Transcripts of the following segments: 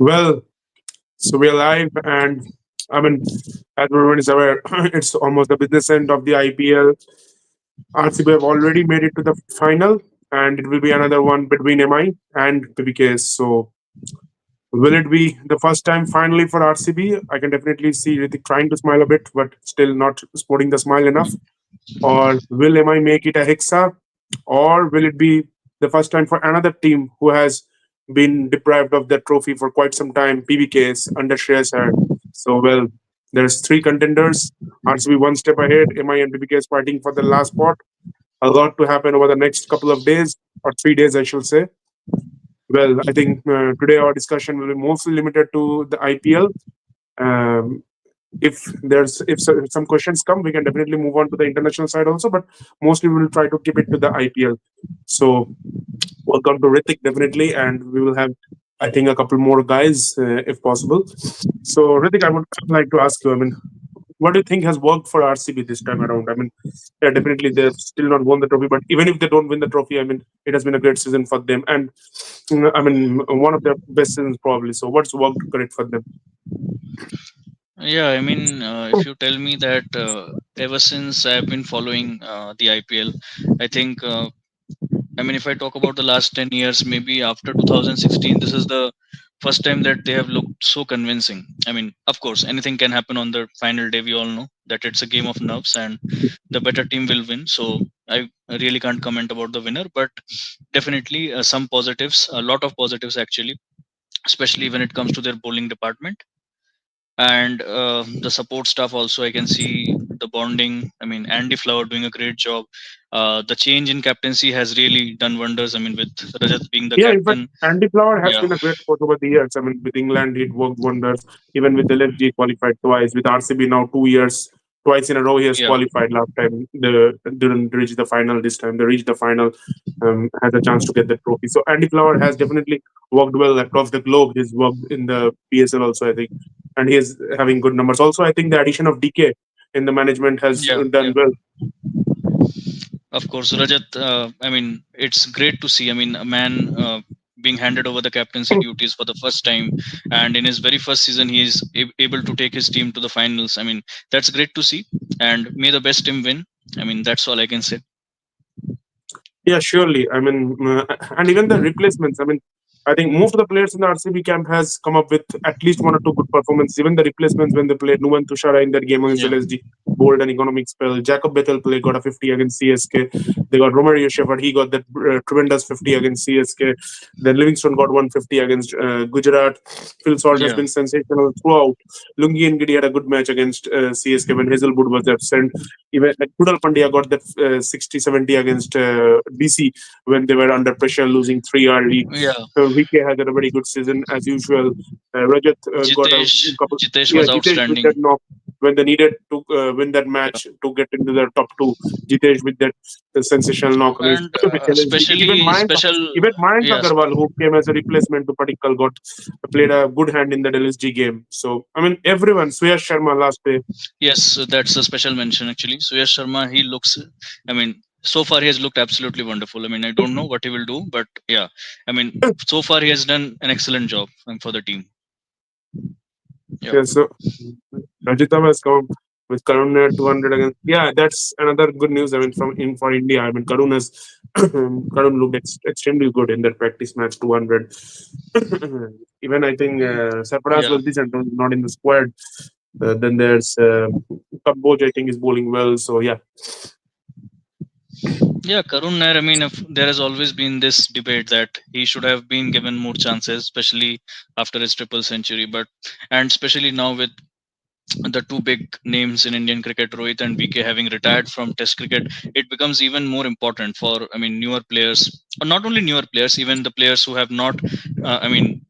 Well, so we are live, and I mean, as everyone is aware, it's almost the business end of the IPL. RCB have already made it to the final, and it will be another one between MI and PBKS. So, will it be the first time finally for RCB? I can definitely see Ritik trying to smile a bit, but still not sporting the smile enough. Or will MI make it a hexa? Or will it be the first time for another team who has been deprived of that trophy for quite some time, PBKS under Shreyas? So, well, there's three contenders. RCB one step ahead, MI and PBKS fighting for the last spot. A lot to happen over the next couple of days, or 3 days, I shall say. Well, I think today our discussion will be mostly limited to the IPL. Um, if some questions come, we can definitely move on to the international side also, but mostly we will try to keep it to the IPL. So welcome to Ritik definitely, and we will have I think a couple more guys if possible. So Ritik, I would like to ask you. I mean, what do you think has worked for RCB this time around? I mean, yeah, definitely they've still not won the trophy, but even if they don't win the trophy, I mean, it has been a great season for them, and I mean, one of their best seasons probably. So what's worked great for them? Yeah, I mean, if you tell me that ever since I've been following the IPL, I think, I mean, if I talk about the last 10 years, maybe after 2016, this is the first time that they have looked so convincing. I mean, of course, anything can happen on the final day. We all know that it's a game of nerves and the better team will win. So I really can't comment about the winner, but definitely some positives, a lot of positives actually, especially when it comes to their bowling department and the support staff also. I can see the bonding. I mean, Andy Flower doing a great job. The change in captaincy has really done wonders. I mean, with Rajat being the Yeah, in fact, captain. Andy Flower has Yeah, been a great coach over the years. I mean, with England, it worked wonders. Even with LFG, qualified twice. With RCB now 2 years, twice in a row, he has yeah, qualified. Last time they didn't reach the final. This time they reached the final, has a chance to get the trophy. So Andy Flower has definitely worked well across the globe. He's worked in the PSL also, I think, and he is having good numbers. Also, I think the addition of DK in the management has yeah, done yeah. well. Of course, Rajat. I mean, it's great to see. I mean, a man being handed over the captaincy duties for the first time, and in his very first season, he is able to take his team to the finals. I mean, that's great to see. And may the best team win. I mean, that's all I can say. Yeah, surely. I mean, and even the replacements. I mean, I think most of the players in the RCB camp has come up with at least one or two good performances. Even the replacements when they played Nuwan Tushara in that game against Yeah, LSD, bowled an economic spell. Jacob Bethel played, got a 50 against CSK. They got Romario Shepherd, he got that tremendous 50 against CSK. Then Livingston got 150 against Gujarat. Phil Salt has yeah. been sensational throughout. Lungi and Giddy had a good match against CSK when Hazelwood was absent. Even like Kudal Pandya got that 60 70 against DC when they were under pressure, losing three early. Yeah, VK had a very good season as usual. Rajat got a couple. Jitesh Yeah, was Jitesh with that outstanding. knock when they needed to win that Yeah, match to get into the top two. Jitesh with that sensational knock against and with LSG. especially special. Even Mayank Yes, Agarwal, who came as a replacement to Padikkal, got played a good hand in that LSG game. So I mean, everyone. Suyash Sharma last day. yes, that's a special mention actually. Suyash Sharma, he looks. I mean, so far he has looked absolutely wonderful. I mean, I don't know what he will do, but yeah, I mean, so far he has done an excellent job for the team. Yeah, Yeah, so Rajita has come with Karun at 200 against. Yeah, that's another good news. I mean, from in for India. I mean, Karun has Karun looked extremely good in that practice match 200. Even I think Sarfaraz yeah, was decent, not in the squad. Then there's Kamboj, I think, is bowling well. So yeah, yeah. Karun Nair. I mean, if there has always been this debate that he should have been given more chances, especially after his triple century. But and especially now with the two big names in Indian cricket, Rohit and BK, having retired from Test cricket, it becomes even more important for, I mean, newer players, or not only newer players, even the players who have not, I mean,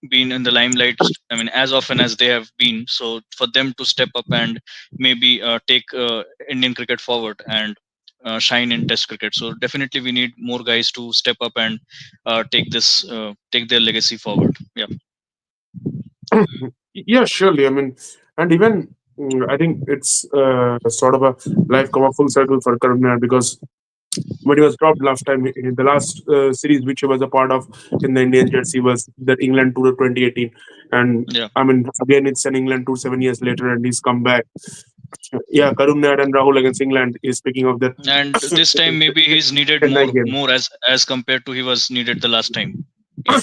been in the limelight. I mean, as often as they have been. So for them to step up and maybe take Indian cricket forward and shine in Test cricket. So definitely we need more guys to step up and take their legacy forward. Yeah. yeah, surely. I mean, and even I think it's sort of a life come a full circle for Karun Nair because But he was dropped last time. In the last series which he was a part of in the Indian jersey was that England tour 2018, and Yeah, I mean again it's an England tour 7 years later, and he's come back. Yeah, Karun Nair and Rahul against England is speaking of that and this time maybe he's needed Chennai more game. more as compared to he was needed the last time. Yeah,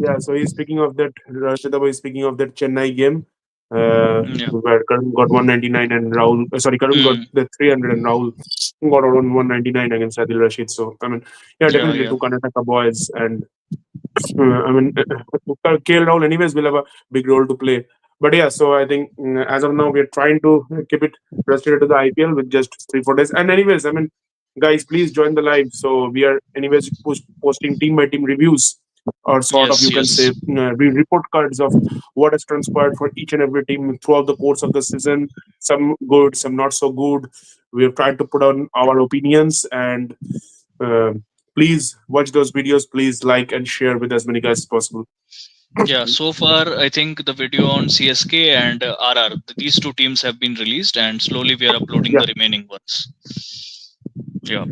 Yeah, so he's speaking of that. Rashida is speaking of that Chennai game, yeah, where Karun got 199 and Rahul. Sorry, Karun got mm, the 300 and Rahul got around 199 against Adil Rashid. So I mean, yeah, yeah, definitely yeah, two Karnataka boys, and I mean, KL Rahul anyways will have a big role to play. But yeah, so I think as of now we are trying to keep it restricted to the IPL with just 3 4 days. And anyways, I mean, guys, please join the live. So we are anyways posting team by team reviews, or sort of yes, you can say yes, report cards of what has transpired for each and every team throughout the course of the season. Some good, some not so good. We have tried to put on our opinions, and uh, please watch those videos. Please like and share with as many guys as possible. yeah. So far, I think the video on CSK and RR, these two teams have been released, and slowly we are uploading Yeah, the remaining ones. Yeah,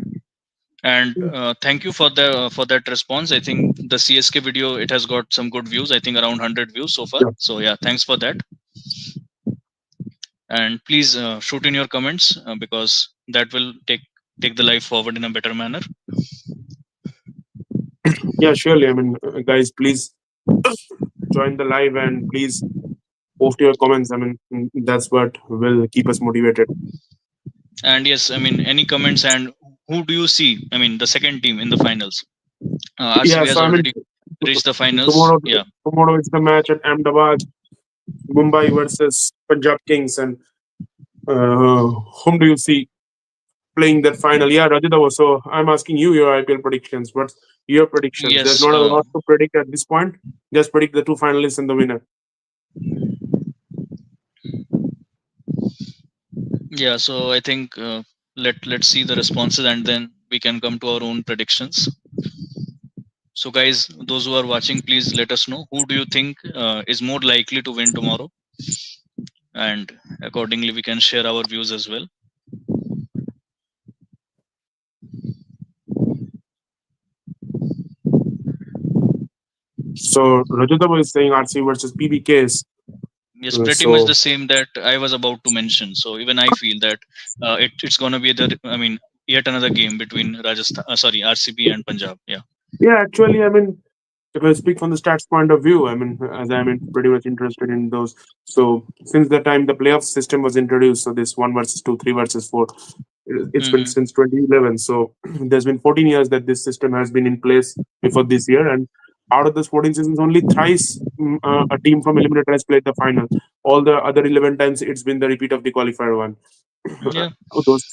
and thank you for that response. I think the CSK video, it has got some good views. I think around 100 views so far. yeah, So yeah, thanks for that. And please shoot in your comments, because that will take the life forward in a better manner. yeah. Surely, I mean, guys, please join the live and please post your comments. I mean, that's what will keep us motivated. And yes, I mean, any comments, and who do you see? I mean, the second team in the finals. Yeah, RCB so has I mean, already reached the finals. tomorrow, Yeah. tomorrow is the match at Ahmedabad, Mumbai versus Punjab Kings, and whom do you see playing that final? Yeah, Rajat. So I'm asking you your IPL predictions. What's your predictions? There's Yes. not a lot to predict at this point. Just predict the two finalists and the winner. Yeah. So I think let's see the responses, and then we can come to our own predictions. So guys, those who are watching, please let us know who do you think is more likely to win tomorrow, and accordingly we can share our views as well. So Rajat is saying RC versus PBKS. Yes, pretty much So the same that I was about to mention. So even I feel that it's gonna be I mean, yet another game between Rajasthan, sorry, RCB and Punjab. Yeah. yeah, actually, I mean, if I speak from the stats point of view, I mean, as I'm pretty much interested in those. So since the time the playoff system was introduced, so this 1 versus 2, 3 versus 4, it's been Hmm. since 2011. So there's been 14 years that this system has been in place before this year, and out of those 14 seasons, only thrice a team from eliminator has played the final. All the other 11 times, it's been the repeat of the qualifier one. Yeah. Those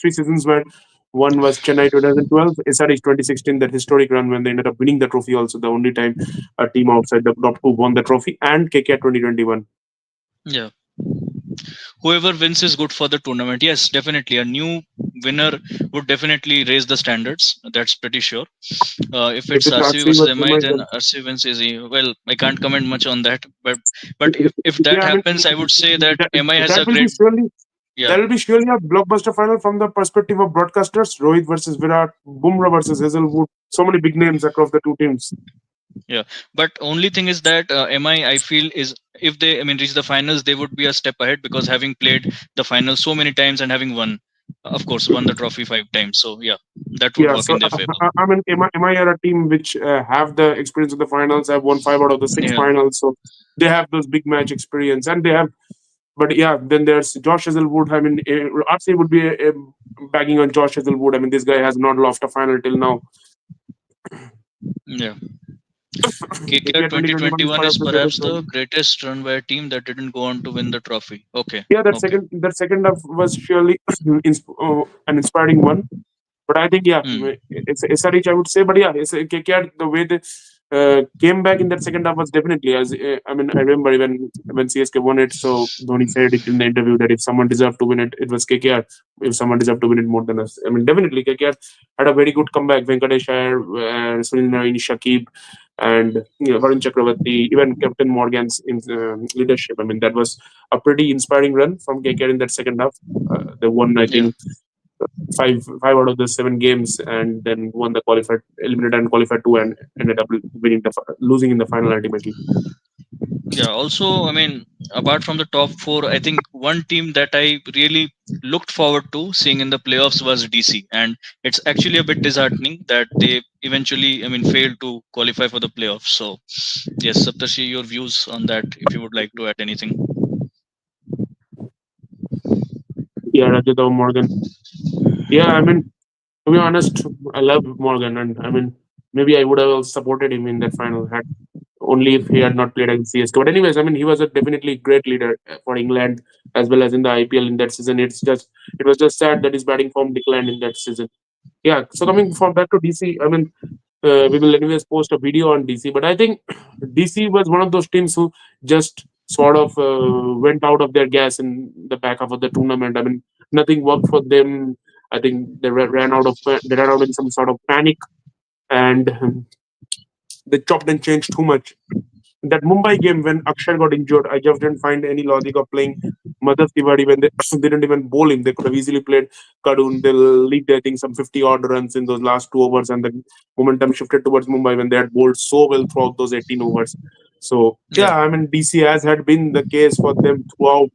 three seasons were one was Chennai 2012, SRH 2016, that historic run when they ended up winning the trophy. Also, the only time a team outside the top two won the trophy, and KKR 2021. Yeah. Whoever wins is good for the tournament. Yes, definitely. A new winner would definitely raise the standards. That's pretty sure. If If it's it's RCB RCB versus versus MI, MI, then then RCB wins easy. Well, I can't comment much on that, but if that yeah, I mean happens, I would say that that, MI has that a will be great. surely Yeah. that will be surely a blockbuster final from the perspective of broadcasters. Rohit versus Virat, Bumrah versus Hazelwood. So many big names across the two teams. Yeah, but only thing is that MI, I feel, is if they, I mean, reach the finals, they would be a step ahead, because having played the final so many times and having won, of course, won the trophy 5 times. So yeah, that would Yeah, work so in their favor. I mean, am I are a team which have the experience of the finals? Have won 5 out of the 6 Yeah, finals, so they have those big match experience, and they have. But yeah, then there's Josh Hazelwood. I mean, RC would be bagging on Josh Hazelwood. I mean, this guy has not lost a final till now. yeah. KKR KKR 2021 is 2021 part is of the greatest perhaps run. the greatest run by a team that didn't go on to win the trophy. Okay, Yeah, that okay. second half was surely an inspiring one. But I think, yeah, Hmm. it's SRH, I would say. But yeah, it's KKR, the way they came back in that second half was definitely, as I mean, I remember even when CSK won it. So Dhoni said it in the interview that if someone deserved to win it, it was KKR. If someone deserved to win it more than us, I mean, definitely KKR had a very good comeback. Venkatesh Iyer, Sunil Narine, Shakib, and Varun Chakravarti, even Captain Morgan's leadership. I mean, that was a pretty inspiring run from KKR in that second half. They won, I Yeah, think, five out of the 7 games, and then won the qualified, eliminated and qualified two, and ended up winning losing in the final ultimately. Yeah. Also, I mean, apart from the top four, I think one team that I really looked forward to seeing in the playoffs was DC, and it's actually a bit disheartening that they eventually, I mean, failed to qualify for the playoffs. So, yes, Saptarshi, your views on that, if you would like to add anything. Yeah, Rajat Morgan. Yeah, I mean, to be honest, I love Morgan, and I mean, maybe I would have also supported him in that final had only if he had not played against CSK. But anyways, I mean, he was a definitely great leader for England as well as in the IPL in that season. It was just sad that his batting form declined in that season. Yeah. So coming from back to DC, I mean, we will anyways post a video on DC. But I think DC was one of those teams who just sort of went out of their gas in the back half of the tournament. I mean, nothing worked for them. I think they ran out in some sort of panic, and they chopped and changed too much. That Mumbai game when Akshay got injured, I just didn't find any logic of playing Madhav Tiwari when they didn't even bowl him. They could have easily played Kadun. They leaked, I think, some 50 odd runs in those last 2 overs, and the momentum shifted towards Mumbai when they had bowled so well throughout those 18 overs. So, Yeah. yeah, I mean, DC as had been the case for them throughout.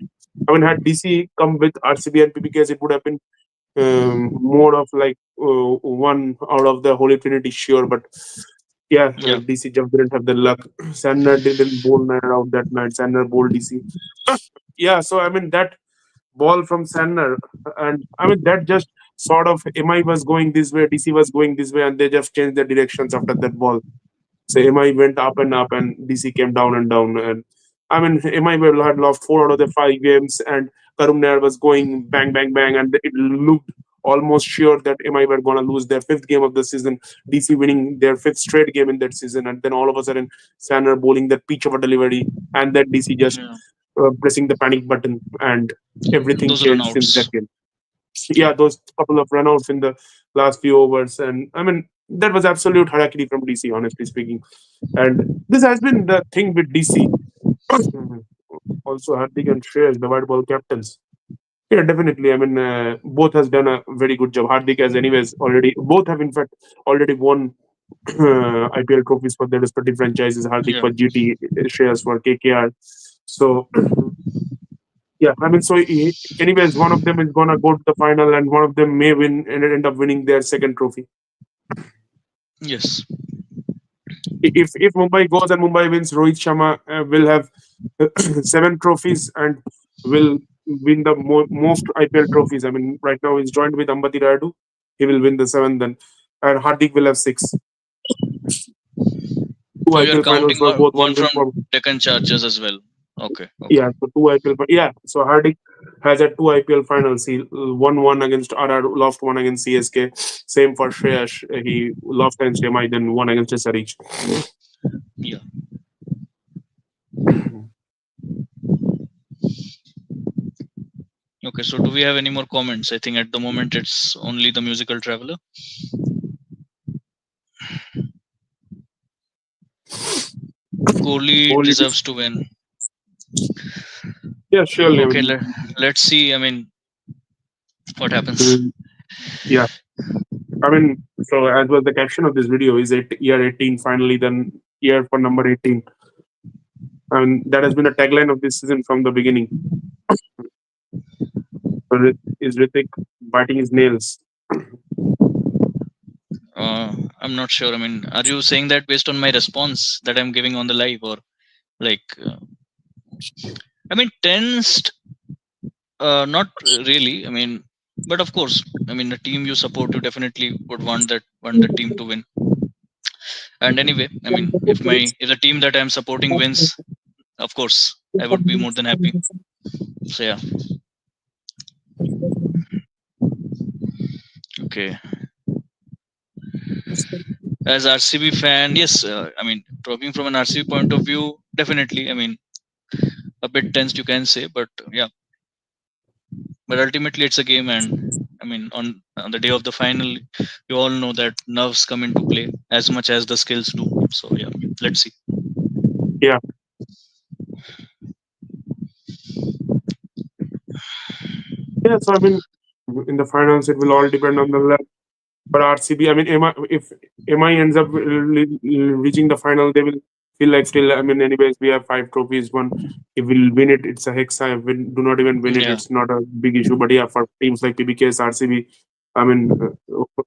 I mean, had DC come with RCB and PBKS, it would have been more of like one out of the Holy Trinity, sure. But yeah, Yeah. DC just didn't have the luck. Sandner didn't bowl Nair out that night. Sandner bowled DC. Yeah, so I mean that ball from Sandner, and I mean that just sort of MI was going this way, DC was going this way, and they just changed their directions after that ball. So MI went up, and DC came down and down. And I mean, MI had lost 4 out of the 5 games, and Karun Nair was going bang, bang, bang, and it looked almost sure that MI were going to lose their 5th game of the season. DC winning their 5th straight game in that season, and then all of a sudden, Sanner bowling that pitch of a delivery, and then DC just Yeah. pressing the panic button, and everything Those changed since runouts. that game. Yeah, those couple of runouts in the last few overs, and I mean that was absolute harakiri from DC, honestly speaking. And this has been the thing with DC. Also, Hardik and Shreyas, the white ball captains. Yeah, definitely. I mean, both has done a very good job. Hardik has, anyways, already both have in fact already won IPL trophies for their respective franchises. Hardik Yeah. for GT, Shreyas for KKR. So yeah, I mean, anyways, one of them is gonna go to the final, and one of them may win and end up winning their second trophy. Yes. If Mumbai goes and Mumbai wins, Rohit Sharma will have 7 trophies and will win the most IPL trophies. I mean, right now he's joined with Ambati Rayudu. He will win the 7th then, and Hardik will have 6. Two So you are IPL finals counting were both won one with from Deccan Chargers as well. Okay. Okay. yeah. So two IPL, yeah. So Hardik has had 2 IPL finals. He won one against RR, lost one against CSK. Same for Shreyas. He lost against MI, then won against SRH. Yeah. Okay. So do we have any more comments? I think at the moment it's only the musical traveler. Kohli Only this. deserves to win. Yeah, surely. I Okay. mean, Let's see. I mean, what happens? mm, yeah. I mean, so as was the caption of this video, is it year 18 finally, then year for number 18. And that has been a tagline of this season from the beginning. Is Ritik biting his nails? I'm not sure. I mean, are you saying that based on my response that I'm giving on the live, or like? I mean, tensed. Not really. I mean, but of course, I mean, the team you support, you definitely would want the team to win. And anyway, I mean, if the team that I'm supporting wins, of course, I would be more than happy. So yeah, okay. As RCB fan, yes. I mean, talking from an RCB point of view, definitely. I mean, a bit tensed, you can say, but yeah. But ultimately, it's a game, and I mean, on the day of the final, you all know that nerves come into play as much as the skills do. So yeah, let's see. Yeah. Yeah. So I mean, in the finals, it will all depend on the luck. But RCB, I mean, if MI ends up reaching the final, they will feel like still. I mean, anyways, we have five trophies. One, if we'll win it, it's a hexa. If we do not even win it, Yeah, it's not a big issue. But yeah, for teams like PBKS, RCB, I mean,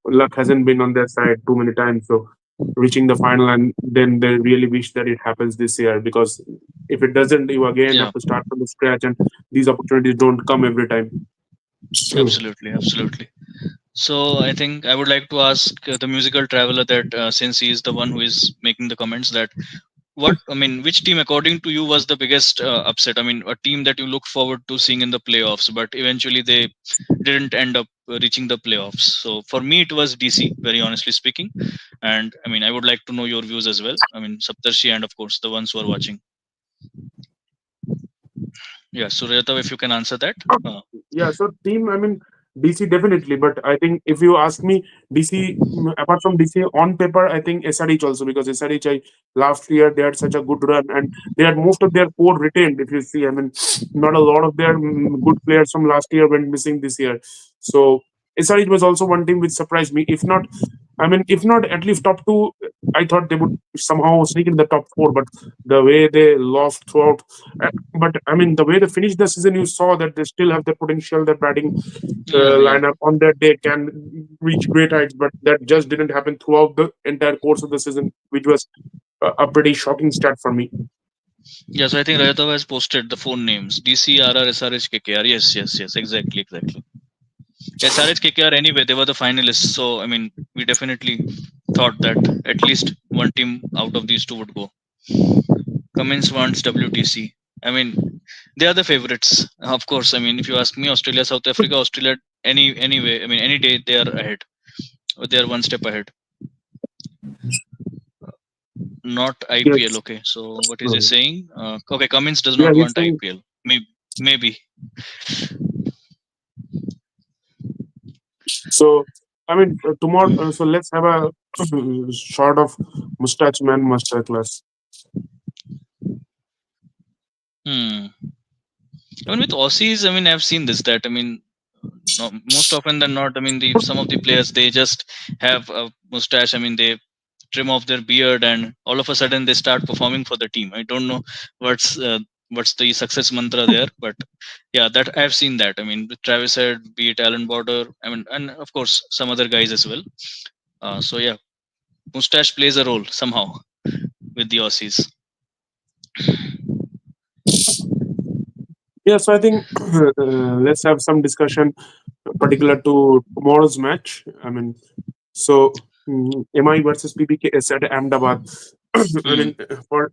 luck hasn't been on their side too many times. So reaching the final, and then they really wish that it happens this year, because if it doesn't, you again yeah, have to start from the scratch, and these opportunities don't come every time. So absolutely, absolutely. So I think I would like to ask the musical traveler that since he is the one who is making the comments, that what I mean, which team according to you was the biggest upset? I mean, a team that you look forward to seeing in the playoffs, but eventually they didn't end up reaching the playoffs. So for me, it was DC, very honestly speaking. And I mean, I would like to know your views as well. I mean, Saptarshi and of course the ones who are watching. Yeah, Suryata, if you can answer that. Uh, yeah, so team, I mean, DC definitely, but I think if you ask me, DC, apart from DC on paper, I think SRH also, because SRH, last year they had such a good run, and they had most of their core retained. If you see, I mean, not a lot of their good players from last year went missing this year. So SRH was also one team which surprised me. If not, I mean, if not at least top two, I thought they would somehow sneak in the top four, but the way they lost throughout, but I mean, the way they finished the season, you saw that they still have the potential. Their batting yeah, yeah. lineup on that day can reach great heights, but that just didn't happen throughout the entire course of the season, which was a pretty shocking stat for me. Yeah, so I think Rajatava has posted the phone names: DC, RR, SRH, KKR. Yes, yes, yes, exactly, exactly. SRH, KKR, anyway, they were the finalists. So, I mean, we definitely thought that at least one team out of these two would go. Cummins wants WTC. I mean, they are the favorites. Of course, I mean, if you ask me, Australia, South Africa, Australia, anyway, I mean, any day they are ahead. They are one step ahead. Not IPL. Yes. Okay, so what is he Uh, saying? Okay, Cummins does yeah, not he's want saying. IPL. Maybe, maybe. So, I mean, tomorrow, so let's have a short of mustache man masterclass. Hmm. I mean, with Aussies, I mean, I've seen this. That I mean, no, most often than not, I mean, the some of the players they just have a mustache. I mean, they trim off their beard, and all of a sudden they start performing for the team. I don't know what's uh, what's the success mantra there, but yeah, that I've seen that. I mean, with Travis Head, be it Alan Border, I mean, and of course some other guys as well. So yeah, mustache plays a role somehow with the Aussies. Yeah, so I think let's have some discussion particular to tomorrow's match. I mean, so MI versus PBKS at Ahmedabad. I Hmm. mean, for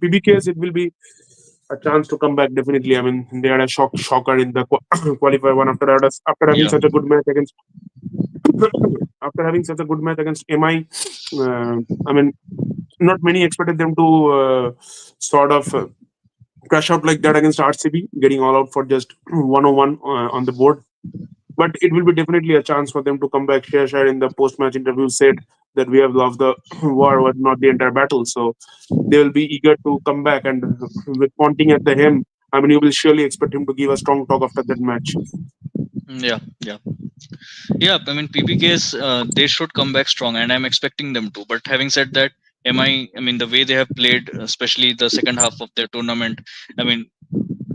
PBKS, it will be a chance to come back. Definitely. I mean, they had a shocker in the qualifier one after having Yeah. such a good match against after having such a good match against MI. I mean, not many expected them to sort of crash out like that against RCB, getting all out for just 101 on the board. But it will be definitely a chance for them to come back. Share in the post match interview said that we have loved the war, but not the entire battle. So they will be eager to come back. And with Ponting at the helm, I mean, you will surely expect him to give a strong talk after that match. Yeah, yeah, yeah. I mean, PBKs they should come back strong, and I'm expecting them to. But having said that, I mean, the way they have played, especially the second half of their tournament, I mean,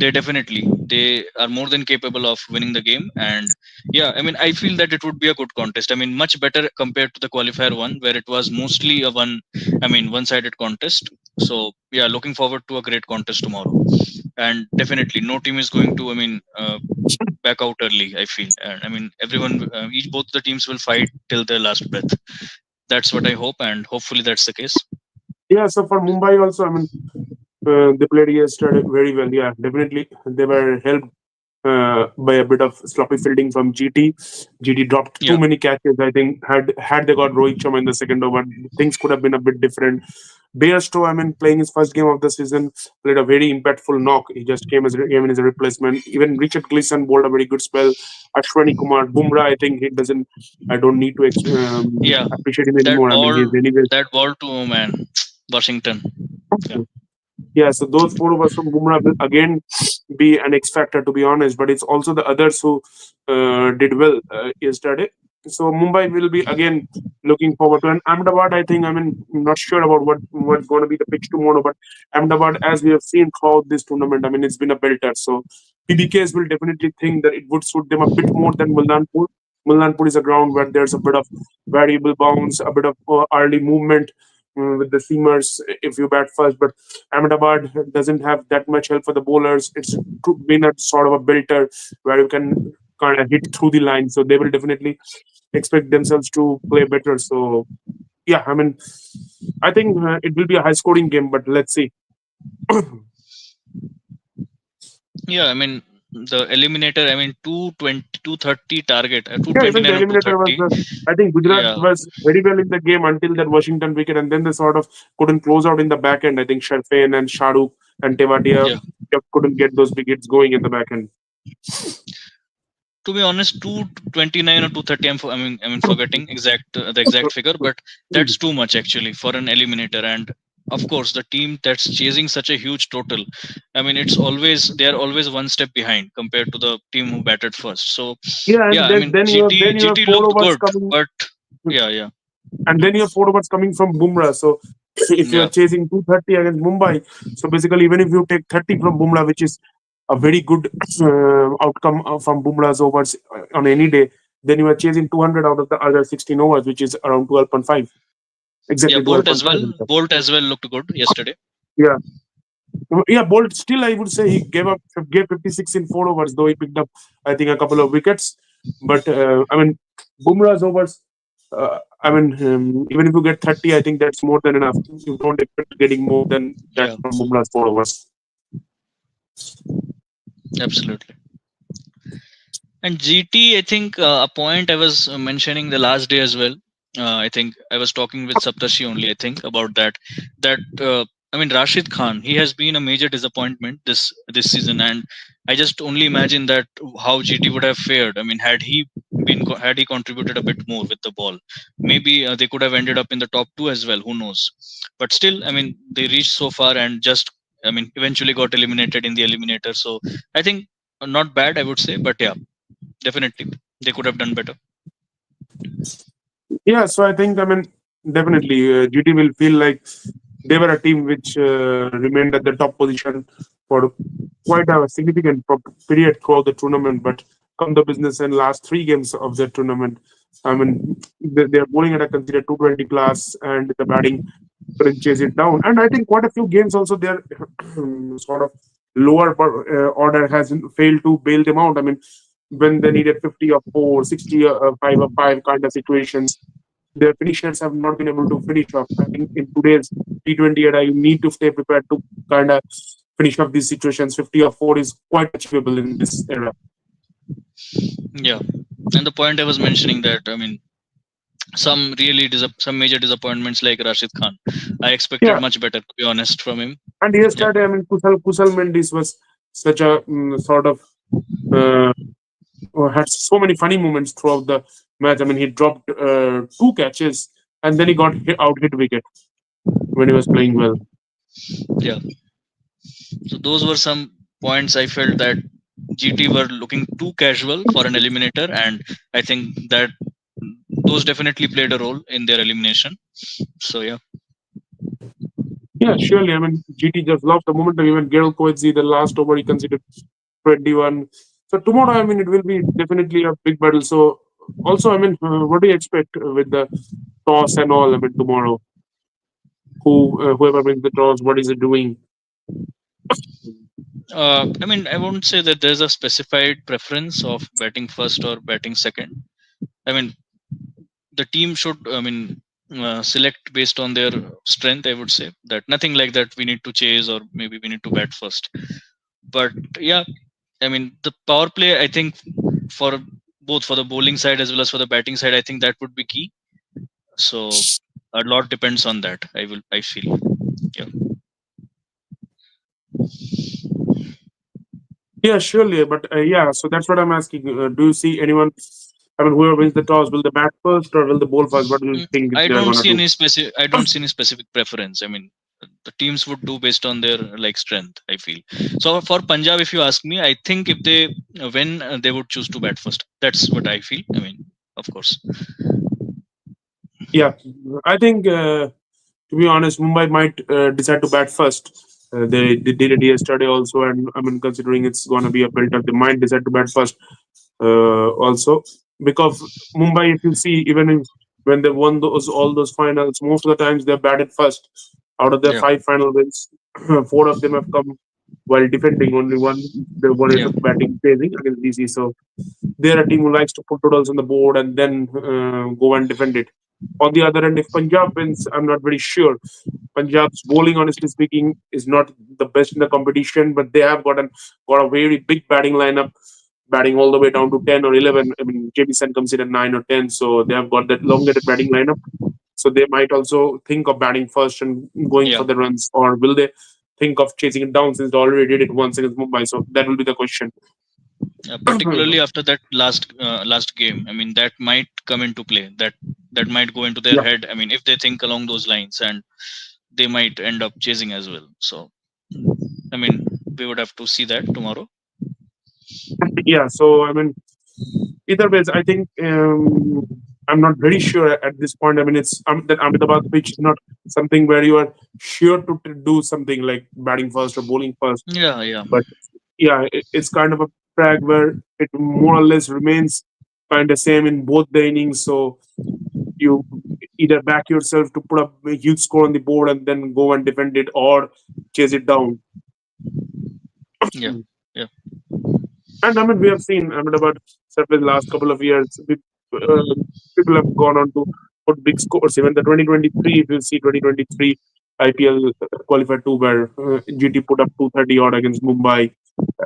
they are more than capable of winning the game. And yeah, I mean, I feel that it would be a good contest. I mean, much better compared to the qualifier one, where it was mostly a one-sided contest. So yeah, looking forward to a great contest tomorrow. And definitely no team is going to, I mean, back out early, I feel. And I mean, everyone, each both the teams will fight till their last breath. That's what I hope, and hopefully that's the case. Yeah, so for Mumbai also, I mean, they played yesterday very well. Yeah, definitely. They were helped by a bit of sloppy fielding from GT. GT dropped too Yeah, many catches. I think had they got Rohit Sharma in the second over, things could have been a bit different. Bairstow, I mean, playing his first game of the season, played a very impactful knock. He just came in as a replacement. Even Richard Gleeson bowled a very good spell. Ashwani Kumar, Bumrah, I think he doesn't. I don't need to yeah. appreciate him That anymore. I mean, ball, he's anyway. that ball to, oh man, Washington. Yeah, Yeah, so those 4 overs from Bumrah will again be an X factor, to be honest. But it's also the others who did well yesterday. So Mumbai will be again looking forward to. And Ahmedabad, I think, I mean, I'm not sure about what's going to be the pitch tomorrow, but Ahmedabad, as we have seen throughout this tournament, I mean, it's been a belter. So PBKS will definitely think that it would suit them a bit more than Mullanpur. Mullanpur is a ground where there's a bit of variable bounce, a bit of early movement with the seamers if you bat first. But Ahmedabad doesn't have that much help for the bowlers. It's been a sort of a belter where you can kind of hit through the line. So they will definitely expect themselves to play better. So yeah, I mean, I think it will be a high scoring game, but let's see. Yeah, Yeah, I mean the eliminator. I mean 230 target, even the 229 or eliminator was. 230. I think Gujarat Yeah, was very well in the game until that Washington wicket, and then they sort of couldn't close out in the back end. I think Sharfain and Shahrukh and Tewatia yeah. just couldn't get those wickets going in the back end. To be honest, 229 or 230. I mean forgetting the exact figure, but that's too much actually for an eliminator. And of course, the team that's chasing such a huge total. I mean, they are always one step behind compared to the team who batted first. So Yeah, yeah, and I mean then you have GT four looked overs good, coming, but yeah, yeah, and then you have 4 overs coming from Bumrah. So if you are yeah, chasing 230 against Mumbai, so basically even if you take 30 from Bumrah, which is a very good outcome from Bumrah's overs on any day, then you are chasing 200 out of the other 16 overs, which is around 12.5. yeah. Exactly Bolt as 12.5. well. Bolt as well looked good yesterday. Yeah. Yeah, Bolt still, I would say he gave 56 in 4 overs, though he picked up, I think, a couple of wickets. But I mean, Bumrah's overs. I mean, even if you get 30, I think that's more than enough. You don't expect getting more than that Yeah, from Bumrah's 4 overs. absolutely. And GT, I think a point I was mentioning the last day as well. I think I was talking with Saptashi only. I think about that. That I mean Rashid Khan, he has been a major disappointment this season, and I just only imagine that how GT would have fared. I mean, had he contributed a bit more with the ball, maybe they could have ended up in the top two as well. Who knows? But still, I mean, they reached so far and just eventually got eliminated in the eliminator. So I think not bad, I would say, but yeah, definitely, they could have done better. Yeah, so I think, I mean, definitely GT will feel like they were a team which remained at the top position for quite a significant period throughout the tournament. But come the business and last 3 games of the tournament, I mean, they are bowling at a considered 220 class, and the batting couldn't chase it down. And I think quite a few games also their sort of lower order has failed to bail them out. I mean, when they needed 50 or 4, 60 or 5 or 5 kind of situations, their finishers have not been able to finish off. I think in today's T20 era, you need to stay prepared to kind of finish off these situations. 50 or 4 is quite achievable in this era. Yeah, and the point I was mentioning that some major disappointments like Rashid Khan. I expected Yeah, much better, to be honest, from him. and Yeah, yesterday, I mean, Kusal Mendes was such a sort of uh, had so many funny moments throughout the match. I mean, he dropped 2 catches and then he got out hit wicket when he was playing well. yeah. So those were some points I felt that GT were looking too casual for an eliminator, and I think that those definitely played a role in their elimination. So yeah, Yeah, surely. I mean, GT just lost the momentum. Even Gerald Coetzee, the last over, he considered 21. So tomorrow, I mean, it will be definitely a big battle. So also, I mean, what do you expect with the toss and all? I mean, tomorrow, whoever wins the toss, what is it doing? I won't say that there's a specified preference of batting first or batting second. I mean, the team should select based on their strength. I would say that nothing like that we need to chase or maybe we need to bat first. But yeah, I mean the power play, I think, for both for the bowling side as well as for the batting side, I think that would be key. So a lot depends on that, I feel. Yeah. Yeah, surely. But yeah, so that's what I'm asking. Do you see anyone? I mean, whoever wins the toss, will the bat first or will the bowl first? What do you think I they're don't going to see do? any specific I don't see any specific preference. I mean, the teams would do based on their like strength, I feel. So for Punjab, if you ask me, I think if they win, they would choose to bat first. That's what I feel. I mean, of course. Yeah, I think to be honest, Mumbai might decide to bat first. They did it yesterday also, and I mean, considering it's going to be a build-up, they might decide to bat first also because Mumbai, if you see, even if, when they won those all those finals, most of the times they batted first. Out of their Yeah, five final wins, four of them have come while defending. Only one they won it yeah, batting chasing against DC. So they're a team who likes to put totals on the board and then go and defend it. On the other end, if Punjab wins, I'm not very sure. Punjab's bowling, honestly speaking, is not the best in the competition, but they have got a very big batting lineup, batting all the way down to 10 or 11. I mean, JB Sen comes in at 9 or 10, so they have got that elongated batting lineup. So they might also think of batting first and going yeah. for the runs, or will they think of chasing it down since they already did it once against Mumbai? So that will be the question. Particularly after that last game, I mean, that might come into play. That might go into their Yeah. head. I mean, if they think along those lines, and they might end up chasing as well. So, I mean, we would have to see that tomorrow. Yeah. So, I mean, either ways, I think I'm not very sure at this point. I mean, it's that Ahmedabad pitch is not something where you are sure to do something like batting first or bowling first. Yeah, yeah, But yeah, it's kind of a track where it more or less remains kind of same in both the innings. So you either back yourself to put up a huge score on the board and then go and defend it, or chase it down. yeah, yeah, And I mean, we have seen Ahmedabad surface last couple of years. People have gone on to put big scores. Even the 2023, if you see 2023 IPL qualified two, where GT put up 230 odd against Mumbai.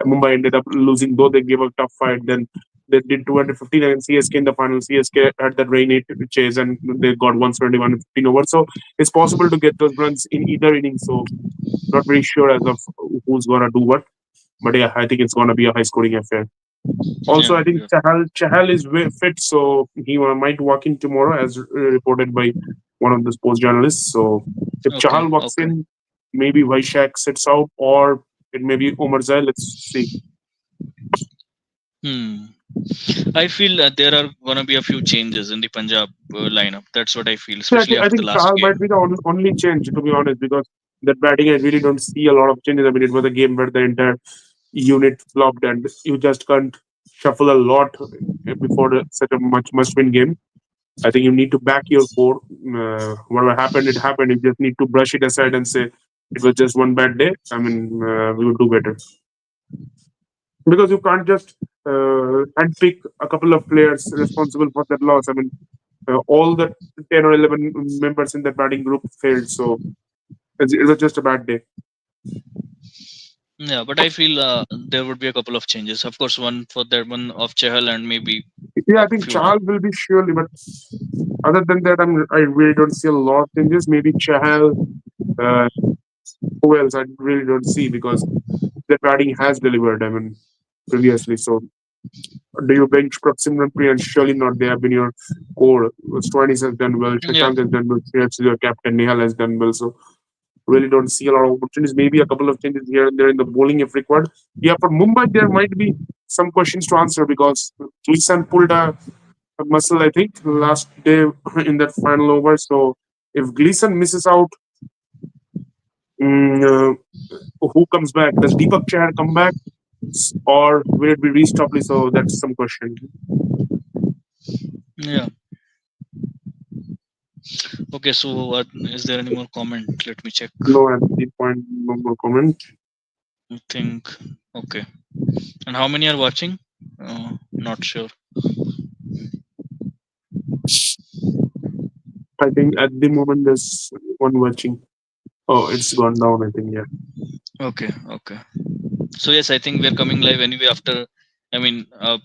Mumbai ended up losing, though they gave a tough fight. Then they did 215 against CSK in the final. CSK had that rain chase and they got 171 15 overs. So it's possible to get those runs in either inning. So not very sure as of who's gonna do what. But yeah, I think it's gonna be a high scoring affair. Also, yeah, I think yeah. Chahal is fit, so he might walk in tomorrow, as reported by one of the sports journalists. So if Okay, Chahal walks okay. in, maybe Vaishak sits out, or it may be Omar Zai. Let's see. Hmm. I feel that there are gonna be a few changes in the Punjab lineup. That's what I feel, Yeah, especially I after the think last Chahal game. might be the only change, to be honest, because that batting I really don't see a lot of changes. I mean, it was a game where the entire unit flopped, and you just can't shuffle a lot before such a much must-win game. I think you need to back your core. Whatever happened, it happened. You just need to brush it aside and say it was just one bad day. I mean, we would do better because you can't just handpick a couple of players responsible for that loss. I mean, all the 10 or 11 members in that batting group failed, so it was just a bad day. Yeah, but I feel there would be a couple of changes. Of course, one for that one of Chehal and maybe Yeah, a I think few more. Chahal will be surely, but other than that, I really don't see a lot of changes. Maybe Chahal. Uh, who else? I really don't see because the batting has delivered. I mean, previously. So, do you bench Simran and surely not? They have been your core. Stoinis has done well. Yeah, Shashank has done well. Shreyas is your captain. Nehal has done well. So, really don't see a lot of opportunities. Maybe a couple of changes here and there in the bowling if required. Yeah, for Mumbai, there might be some questions to answer because Gleason pulled a muscle, I think, last day in that final over. So, if Gleason misses out, mm, who comes back? Does Deepak Chahar come back? Or will it be Reece Topley? So that's some question. yeah. Okay, so is there any more comment? Let me check. No, at this point, no more comment. I think okay. And how many are watching? Not sure. I think at the moment there's one watching. Oh, it's gone down. I think yeah. Okay, okay. So yes, I think we're coming live anyway after. I mean, a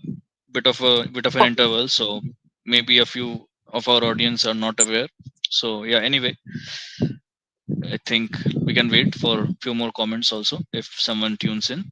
bit of an Okay. interval. So maybe a few of our audience are not aware. So yeah. Anyway, I think we can wait for a few more comments also if someone tunes in.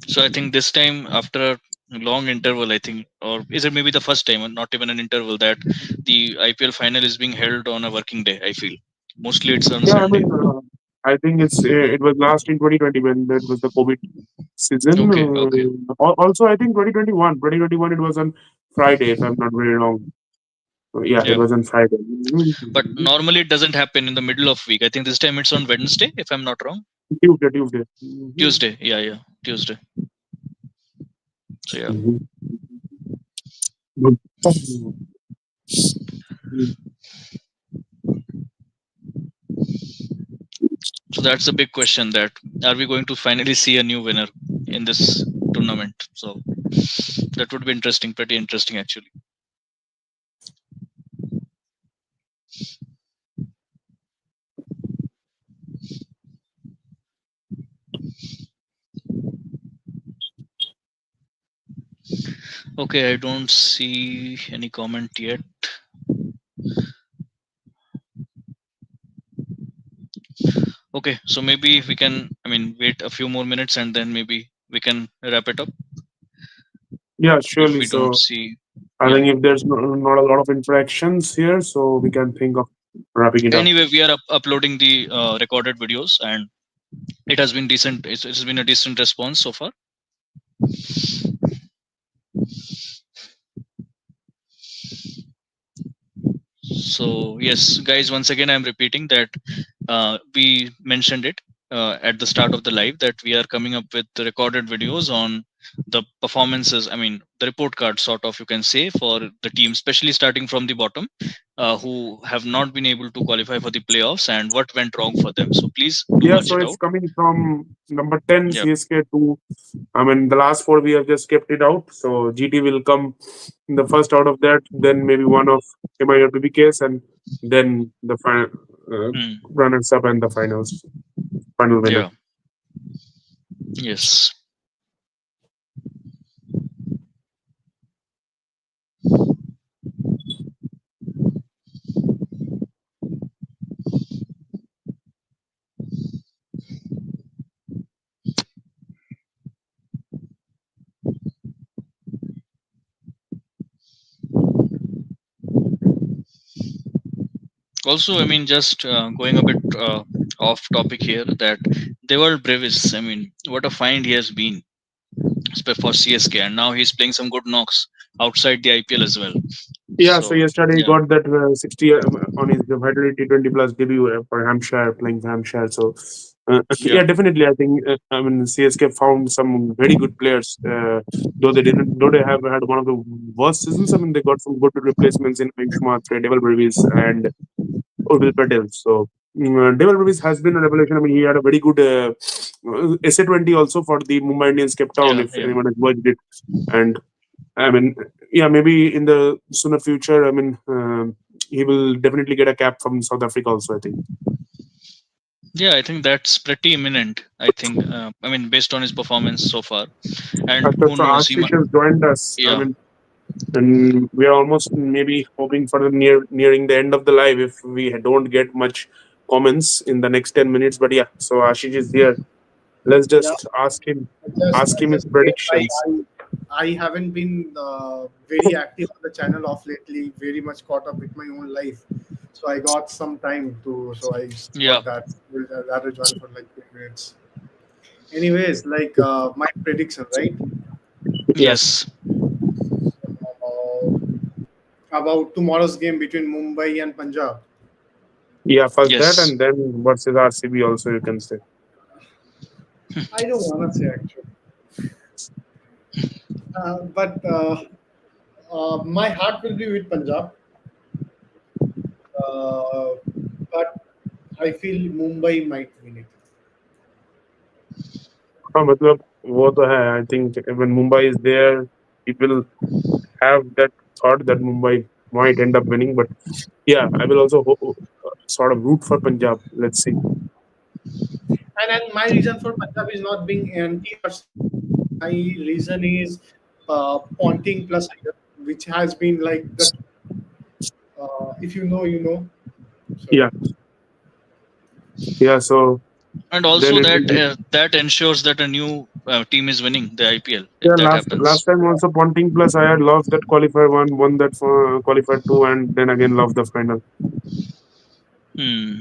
So I think this time, after a long interval, I think, or is it maybe the first time, or not even an interval, that the IPL final is being held on a working day? I feel mostly it's on Yeah, Sunday. I think it was last in 2020 when that was the COVID season. Okay, okay, Also, I think 2021 it was on Friday, if I'm not very wrong. Yeah, it yeah. was on Friday. But normally it doesn't happen in the middle of week. I think this time it's on Wednesday, if I'm not wrong. Tuesday, Tuesday. Mhm. Tuesday, yeah, yeah, Tuesday. So yeah. Mhm. Good. So that's the big question: that are we going to finally see a new winner in this tournament? So that would be interesting, pretty interesting actually. Okay, I don't see any comment yet. Okay, so maybe we can, I mean, wait a few more minutes and then maybe we can wrap it up Yeah, if surely. we don't So see. I Yeah. think if there's not a lot of interactions here, so we can think of wrapping it up. Anyway, we are uploading the recorded videos, and it has been decent. It's been a decent response so far. So yes, guys, once again, I'm repeating that we mentioned it at the start of the live that we are coming up with the recorded videos on the performances. I mean, the report card, sort of, you can say, for the team, especially starting from the bottom, who have not been able to qualify for the playoffs and what went wrong for them. So please do Yeah, watch so it it's out. coming from number 10 Yeah. CSK to, I mean, the last four we have just kept it out. So GT will come in the first out of that, then maybe one of MI or PBKS, and then the uh, Hmm. runners up and the final winner. Yeah. Yes. Also, I mean, just going a bit off topic here, that Deval Brevis, I mean, what a find he has been for CSK, and now he's playing some good knocks outside the IPL as well. Yeah, so So yesterday he yeah, got that 60 on his Vitality T20 plus debut for Hampshire, playing for Hampshire. So, yeah, yeah, definitely. I think, I mean, CSK found some very good players, though they have had one of the worst seasons. I mean, they got some good replacements in Ayushmat, Devil Brevis, and Urbil Patel. So, Devil Brevis has been a revelation. I mean, he had a very good SA20 also for the Mumbai Indians Cape Town, yeah, if yeah, anyone has watched it. And I mean, yeah, maybe in the sooner future, I mean, he will definitely get a cap from South Africa also, I think. yeah. I think that's pretty imminent. I think, I mean, based on his performance so far, and who So knows, he Ashish might. has joined us. I Yeah, mean, and we are almost maybe hoping for the nearing the end of the live if we don't get much comments in the next 10 minutes. But yeah, so Ashish is here. Let's Yeah, just I ask him his just came. predictions. I haven't been very active on the channel of lately. Very much caught up with my own life, so I got some time to. So I yeah, thought that that will join for like 2 minutes. Anyways, like my prediction, right? Yeah, yes, Uh, about tomorrow's game between Mumbai and Punjab. yeah, first that yes, and then versus RCB also, you can say. I don't wanna say actually, but my heart will be with Punjab. Uh, but I feel Mumbai might win it. हाँ मतलब वो तो है I think when Mumbai is there people have that thought that Mumbai might end up winning but yeah I will also sort of root for Punjab, let's see. And my reason for Punjab is not being anti RCB. My reason is Ponting plus Iyer, which has been like the if you know, you know. So Yeah, yeah, so And then also it will that be. that ensures that a new team is winning the IPL if Yeah, that last happens. time also Ponting Plus I had lost that qualifier one, won that for qualifier two, and then again lost the final. Hmm.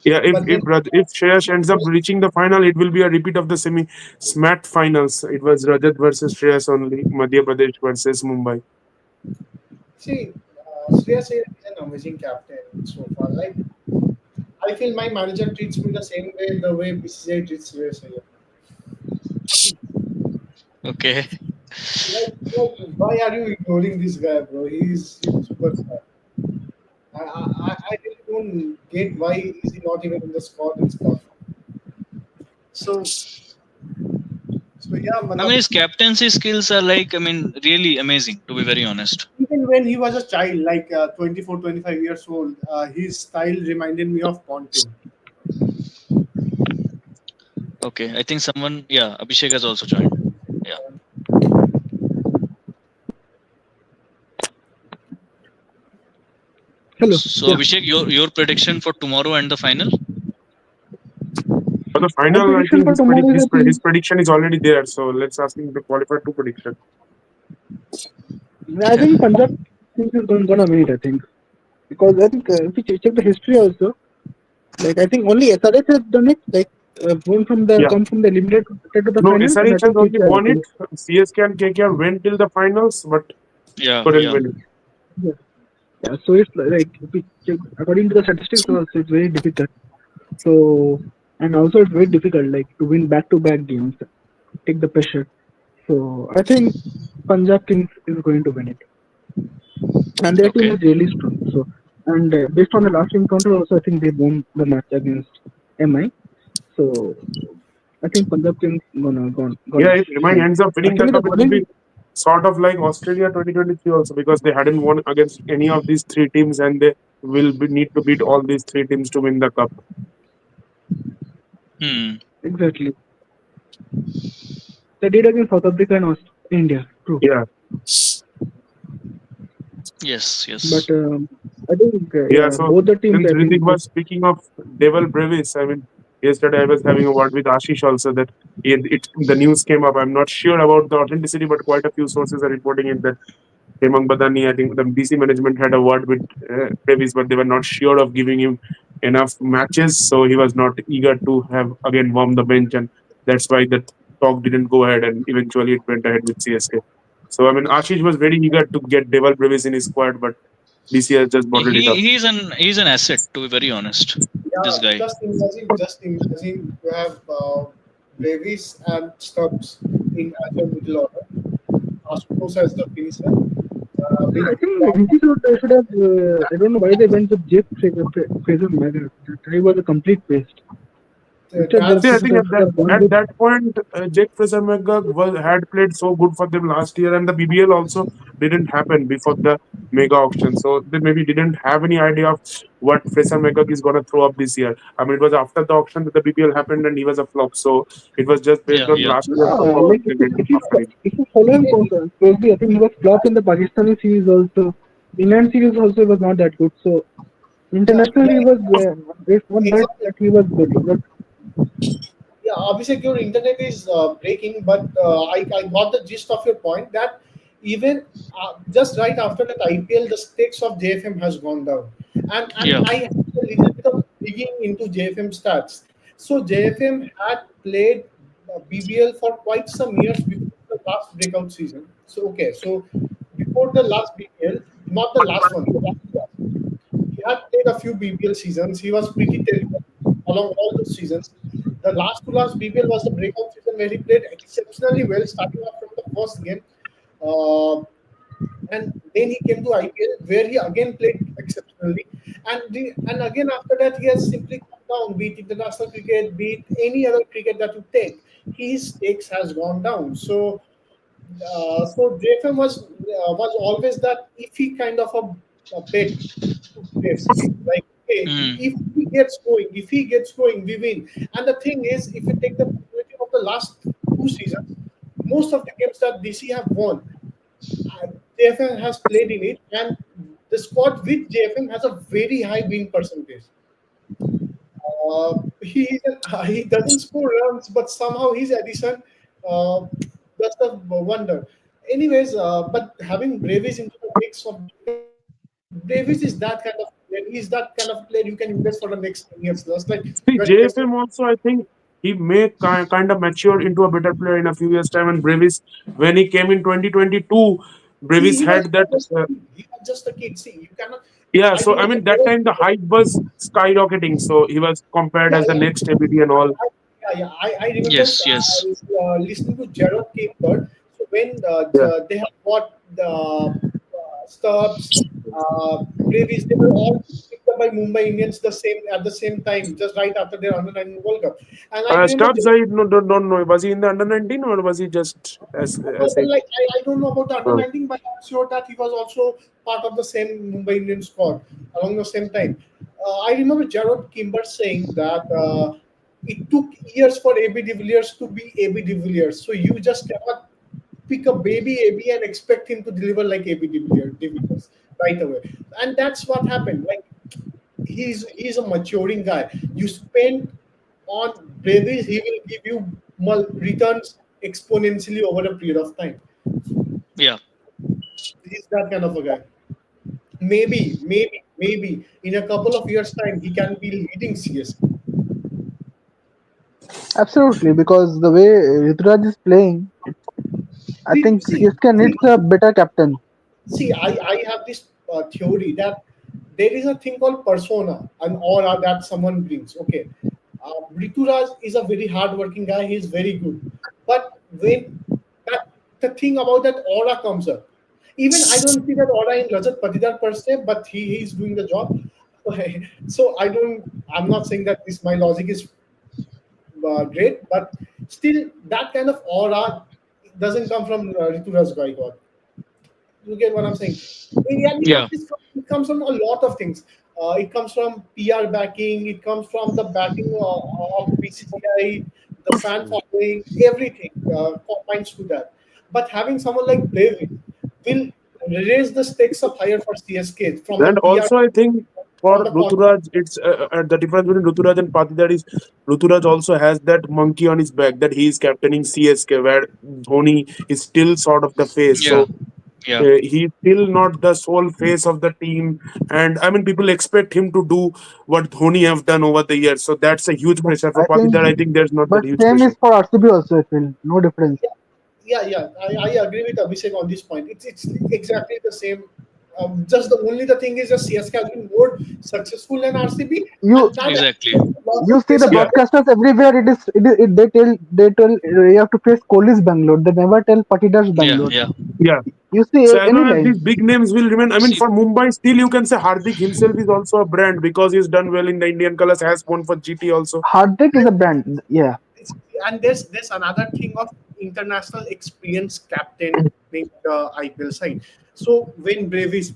Yeah, But then if Shreyas ends up reaching the final, it will be a repeat of the semi SMAT finals. It was Rajat versus Shreyas only, Madhya Pradesh versus Mumbai. see, Shreyas is an amazing captain so far. Like I feel my manager treats me the same way the way BCCI treats Shreyas Iyer. Okay. Like, why are you ignoring this guy, bro? He's a superstar. I really don't get why is he not even in the squad and stuff. So so yeah, I mean, Matlab, his captaincy skills are like, I mean, really amazing, to be very honest. even when he was a child, like 24, 25 years old, his style reminded me of Ponting. Okay, I think someone, yeah, Abhishek has also joined. Yeah. Hello. So Yeah. Abhishek, your prediction for tomorrow and the final? For the My final, I prediction think for tomorrow is I his think prediction is already there. So let's ask him to qualify two prediction. I Yeah. think Punjab Kings is gonna win it. I think because I think if you check the history also, like I think only SRH has done it. Like won from the Yeah. come from the eliminated to the No, finals, and I SRH has think only KKR. won it. CSK and KKR went till the finals, but Yeah. couldn't Yeah. win it. Yeah. Yeah. So it's like if you check, according to the statistics, also it's very difficult. So and also it's very difficult like to win back to back games, take the pressure. So I think Punjab Kings is going to win it. And their team Okay. is really strong. So, and based on the last encounter, also I think they won the match against MI. So, I think Punjab Kings gonna Yeah, if MI win. ends up winning the Actually, the cup, it will bowling, be sort of like Australia 2023 also because they hadn't won against any of these three teams and they need to beat all these three teams to win the cup. Hmm. exactly. They did against South Africa and India. True, Yeah. Yes. but Yes. I think Yeah, yeah, so both the teams. since I Ritik think was speaking of Devil Brevis, I mean, yesterday I was having a word with Ashish also that the news came up. I'm not sure about the authenticity, but quite a few sources are reporting it that Hemang Badani, I think the DC management had a word with Brevis, but they were not sure of giving him enough matches, so he was not eager to have again warm the bench, and that's why the talk didn't go ahead, and eventually it went ahead with CSK. So I mean, Ashish was very eager to get Devil Brevis in his squad, but DC has just bottled it up. He's an asset, to be very honest. This Yeah, guy. just imagine you have Davis and Stubbs in as your middle order, Ashutosh as the finisher, with I think DC should have. I don't know why they went with Jeff Fraser Maguire. That guy was a complete waste. Instead, they See, I that's think should have gone at with that point, Jake Fraser-McGurk had played so good for them last year, and the BBL also didn't happen before the mega auction. So they maybe didn't have any idea of what Fraser-McGurk is going to throw up this year. I mean, it was after the auction that the BBL happened, and he was a flop. So it was just based Yeah. on Yeah. last year's yeah, performance like they went after him. if you follow him closely, I think he was flop in the Pakistani series also. England series also was not that good. So yeah, internationally he was there's one bad exactly. that he was good. But Yeah, Abhishek, your internet is breaking, but I got the gist of your point that even just right after that IPL, the stakes of JFM has gone down, and Yeah. I had a little bit of digging into JFM stats. So JFM had played BBL for quite some years before the last breakout season. So okay, so before the last BBL, not the last one, the last one. He had played a few BBL seasons. He was pretty terrible along all those seasons. The last to last BBL was the breakout season where he played exceptionally well, starting off from the first game. Uh, and then he came to IPL where he again played exceptionally. And again after that, he has simply come down, be it international cricket, be it any other cricket that you take. His stakes has gone down. So JFM was always that iffy kind of a bet to place. Like, okay, Hmm. if he gets going, we win. And the thing is, if you take the majority of the last two seasons, most of the games that DC have won, JFM has played in it, and the squad with JFM has a very high win percentage. He doesn't score runs, but somehow his addition, uh, that's a wonder. Anyways, but having Bravis into the mix of JFM, Bravis is that kind of player. He's that kind of player you can invest for the next 10 years. Just like See, when Tesla, JFM also, I think he may kind of mature into a better player in a few years' time. And Brevis, when he came in 2022, Brevis he was had that. just a kid. He was just a kid. See, you cannot. Yeah, I so I remember mean, that time the hype was skyrocketing. So he was compared yeah, as the yeah. next ABD and all. I remember Yes, yes. listening to Gerald Kimber. So when Yeah. they have got the Stubbs, Davies, they were all picked up by Mumbai Indians the same at the same time, just right after their under 19 World Cup. And I remember Stubbs, I no, don't know. Was he in the under 19 or was he just no, as but a. like I don't know about the under Uh, 19, but I'm sure that he was also part of the same Mumbai Indian squad along the same time. I remember Gerard Kimber saying that it took years for AB de Villiers to be AB de Villiers. So you just cannot pick a baby AB and expect him to deliver like AB de Villiers right away. And that's what happened. Like he's a maturing guy. You spend on Braves, he will give you returns exponentially over a period of time. Yeah. He's that kind of a guy. Maybe in a couple of years' time, he can be leading CSK. Absolutely, because the way Rituraj is playing, I See, think see, CSK see, needs a better captain. I have this theory that there is a thing called persona, an aura that someone brings. Okay, Rituraj is a very hardworking guy. He's very good, but when that the thing about that aura comes up, even I don't see that aura in Rajat Patidar per se, but he's doing the job. So I don't. I'm not saying that this my logic is great, but still that kind of aura doesn't come from Rituraj Gaikwad. You get what I'm saying? In reality, Yeah. it comes from a lot of things. It comes from PR backing. It comes from the backing of BCCI, the fan following, everything combines to that. But having someone like David will raise the stakes up higher for CSK from the and PR, also, I think for from the Ruturaj, it's the difference between Ruturaj and Patidar is Ruturaj also has that monkey on his back that he is captaining CSK, where Dhoni is still sort of the face. Yeah. So Yeah. he's still not the sole face of the team, and I mean people expect him to do what Dhoni have done over the years. So that's a huge But pressure for I think, Patidar. I think there's not that but huge same pressure. is for RCB also. I feel no difference. I agree with Abhishek on this point. It's exactly the same. Just the only the thing is that CSK has been more successful than RCB, You and that Exactly. lots you of see the pressure. Yeah, broadcasters everywhere. They tell you have to face Kohli's Bangalore. They never tell Patidar's Yeah. Bangalore. Yeah. yeah. You see So as any long as these line. big names will remain, I mean, See. for Mumbai, still you can say Hardik himself is also a brand because he's done well in the Indian colors, has won for GT also. Hardik is a brand. Yeah. And there's another thing of international experience captain in the IPL side. So when Bravis,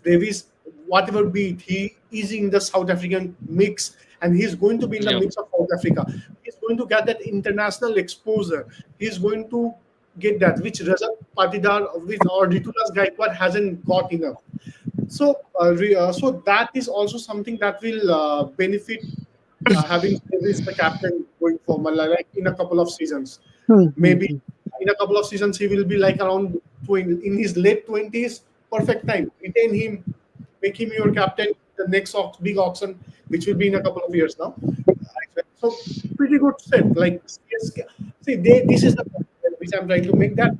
whatever be it, he is in the South African mix, and he's going to be in the Yeah. mix of South Africa. He's going to get that international exposure. He's going to get that, which Rajat Patidar with or Ritulas Gaikwad hasn't got enough. So that is also something that will benefit having Davis the captain going forward, like in a couple of seasons. Hmm, hmm, Maybe hmm. in a couple of seasons he will be like around 20, in his late 20s. Perfect time. Retain him, make him your captain. The next big auction, which will be in a couple of years now. So pretty good set. Like CSK, see, this is the point which I'm trying to make that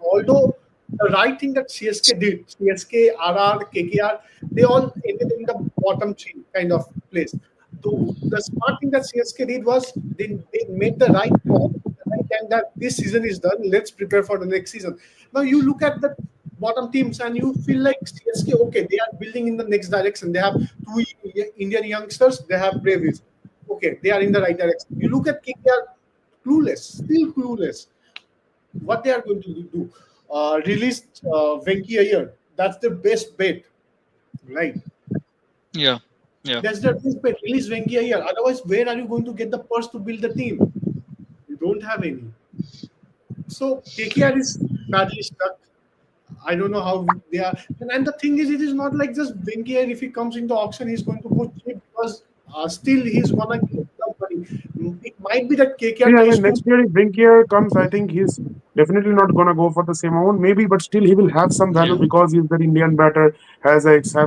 although the right thing that CSK did, CSK, RR, KKR, they all ended in the bottom three kind of place. The smart thing that CSK did was they made the right call, the right time that this season is done. Let's prepare for the next season. Now you look at the bottom teams and you feel like CSK, okay, they are building in the next direction. They have two Indian youngsters, they have Braves. Okay, they are in the right direction. You look at KKR, clueless, still clueless what they are going to do. Release Venki Iyer. That's the best bet, right? Yeah. Yeah. That's the best bet. Release Venki Iyer. Otherwise, where are you going to get the purse to build the team? You don't have any. So KKR is badly stuck. I don't know how they are. And the thing is, it is not like just Venki Iyer. If he comes into auction, he's going to go cheap because still he's gonna get the it might be that See, KKR I mean, tries to. next year if Winkier comes, I think he's definitely not gonna go for the same amount. Maybe, but still he will have some value Yeah. because he's the Indian batter, has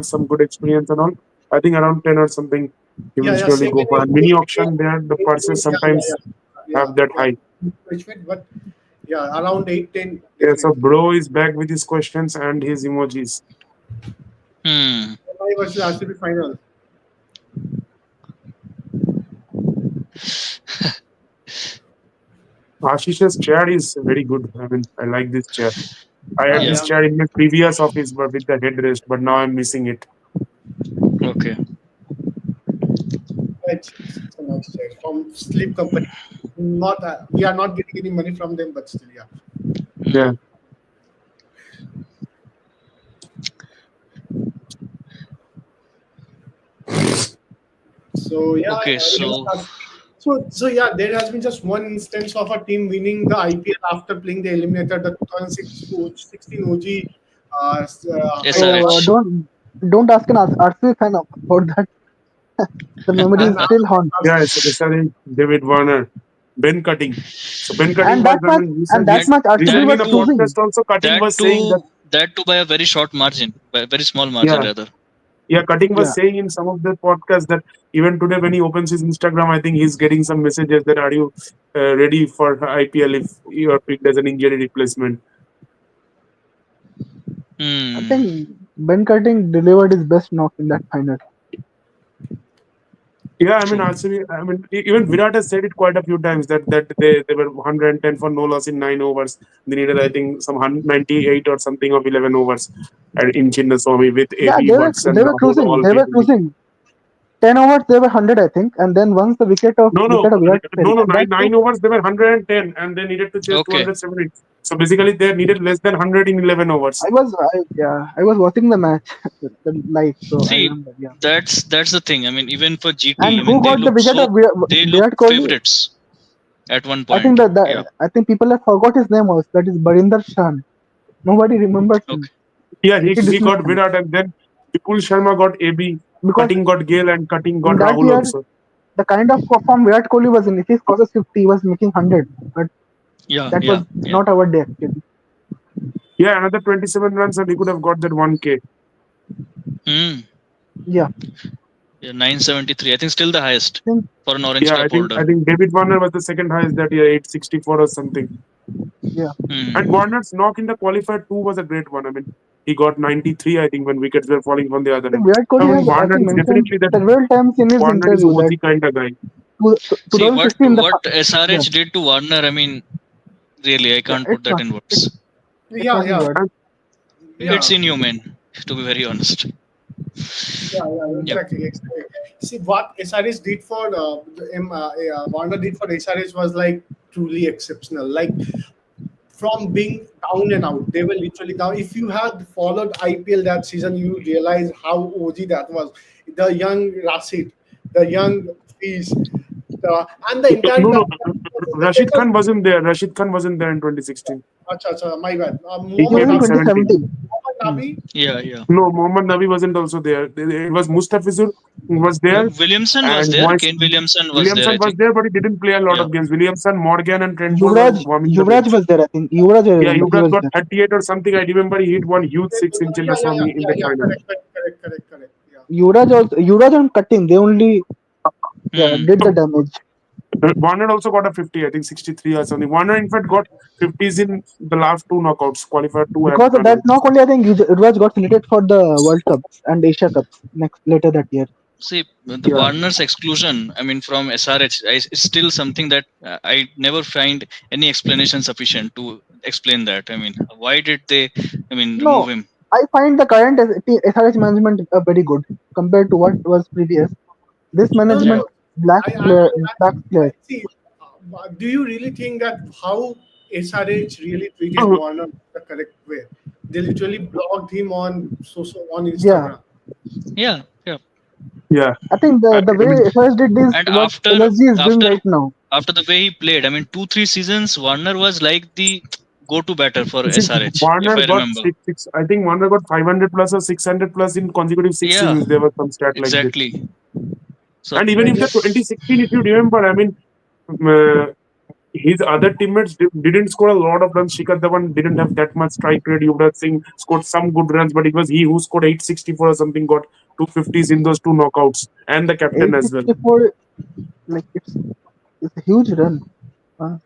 some good experience and all. I think around 10 or something, he will Yeah, yeah, surely same go with for a eight, mini eight, auction. There, the purses yeah, yeah, sometimes yeah, have that yeah, high. yeah. But yeah, around 8-10, Yeah, so definitely. bro is back with his questions and his emojis. Hmm. MI versus RCB final. Ashish's chair is very good. I mean, I like this chair. I Yeah, had Yeah. this yeah. chair in my previous office, but with the headrest, but now I'm missing it. Okay. It's a nice choice from Sleep Company. Not we are not getting any money from them, but still, yeah. Yeah. Hmm. So yeah, Okay. let's So start. So yeah, there has been just one instance of a team winning the IPL after playing the eliminator, the 2016 OG. SRH. Don't ask an RCB fan about that. The memory And is still haunts. Yeah, it's essentially David Warner, Ben Cutting. So Ben Cutting And was, that I much, mean, and that And much RCB recently that was in a too, choosing. podcast also, Cutting that was saying that, too, that too by a very short margin, by a very small margin yeah, rather. yeah, Cutting was Yeah, saying in some of the podcasts that even today when he opens his Instagram, I think he's getting some messages that are you ready for IPL if you are picked as an injury replacement. I Hmm. think Ben Cutting delivered his best knock in that final. Yeah, I mean, True. RCB, I mean, even Virat has said it quite a few times that they were 110 for no loss in 9 overs. They needed, I think, some 198 or something of 11 overs in Chinnaswamy with Yeah, AB, Watson, they were Rahul cruising. all They were fielding. cruising. 10 overs, they were 100, I think. And then once the No, wicket of Virat fell, no, and that too, nine overs, they were 110 and they needed to chase Okay. 270. So basically, they needed less than 100 in 11 overs. I was watching the match live, so I See, remember. Yeah, that's the thing. I mean, even for and GT, I mean, who got the wicket of they look Virat Kohli? favorites at one I think point. Yeah. I think people have forgot his name was that is Barinder Shan. Nobody remembers him. Okay. Yeah, Completely he dismissed got him Virat and then Vipul Sharma got AB, because Cutting got Gale and Cutting got in that Rahul year also. the kind of form Virat Kohli was in, if he scores 50, he was making 100. But Yeah. that Yeah. was Yeah. not our day actually. Yeah, another 27 runs and he could have got that 1K. Hmm. Yeah, Yeah. 973. I think still the highest I think for an orange Yeah, cap holder. I think David Warner was the second highest that year, 864 or something. yeah. And Hmm. Warner's knock in the qualifier two was a great one. I mean, he got 93, I think, when wickets were falling from the I other think end. Virat I Kohli mean, has I Warner think is mentioned definitely that. several times in his Warner is interview that OG kind of guy. See what 2016 yeah, SRH did to Warner. I mean, really, I yeah, can't put it's that not in it's words. it's Yeah, not in yeah, words. And It's yeah. inhumane, to be very honest. Yeah, yeah, Yep. exactly, exactly. See, what SRS did for Warner did for SRS was like truly exceptional. Like from being down and out, they were literally down. If you had followed IPL that season, you realize how OG that was. The young Rashid, the young Fish, and the entire no, batch. no, Rashid Khan wasn't there. Rashid Khan wasn't there in 2016. Acha, acha, my bad. He He was Mohammad came in in Nabi, 17. 2017. Mohammad Hmm. Nabi. Yeah, yeah. No, Mohammad Nabi wasn't also there. It was Mustafizur who was Yeah, there Williamson was and there. Kane Williamson was there, Williamson I was think. there, but he didn't play a lot Yeah. of games. Williamson, Morgan, and Trent Bolt were Yuvraj warming the Yuvraj bench. was there. I think Yuvraj. I Yeah, remember he Yuvraj was got there 38 or something. I remember he hit one huge six in Yeah, yeah, yeah, Chinnaswamy in yeah, that yeah. final. Correct, correct, correct, correct, correct. Yeah. Yuvraj and Cutting. They only Hmm. did the damage Warner also got a 50, I think 63 or something. Warner, in fact, got 50s in the last two knockouts, qualifier 2 and because of that final. knock only. I think Yuvraj got selected for the World Cups and Asia Cups next later that year. See, the Yeah. Warner's exclusion, I mean, from SRH, is still something that I never find any explanation sufficient to explain that. I mean, why did they, I mean, remove No, him? I find the current SRH management very good compared to what was previous. This No, Yeah. management no. lacks I players see. Do you really think that how SRH really treated Warner the correct way? They literally blocked him on Yeah, Instagram. Yeah, yeah. Yeah. I think the I way mean, SRH did this And what LSG is doing after right now. after the way he played, I mean, 2 3 seasons, Warner was like the go-to batter for see, SRH, if Warner I got remember. I think Warner got 500 plus or 600 plus in consecutive six Yeah, seasons. There was some stat like this. exactly. So And even Yeah, if the yeah. 2016, if you remember, I mean, uh, his other teammates didn't score a lot of runs. Shikhar Dhawan didn't have that much strike rate. Yuvraj Singh scored some good runs, but it was he who scored 864 or something, got 250s in those two knockouts, and the captain as well. 864, like it's a huge run. Uh,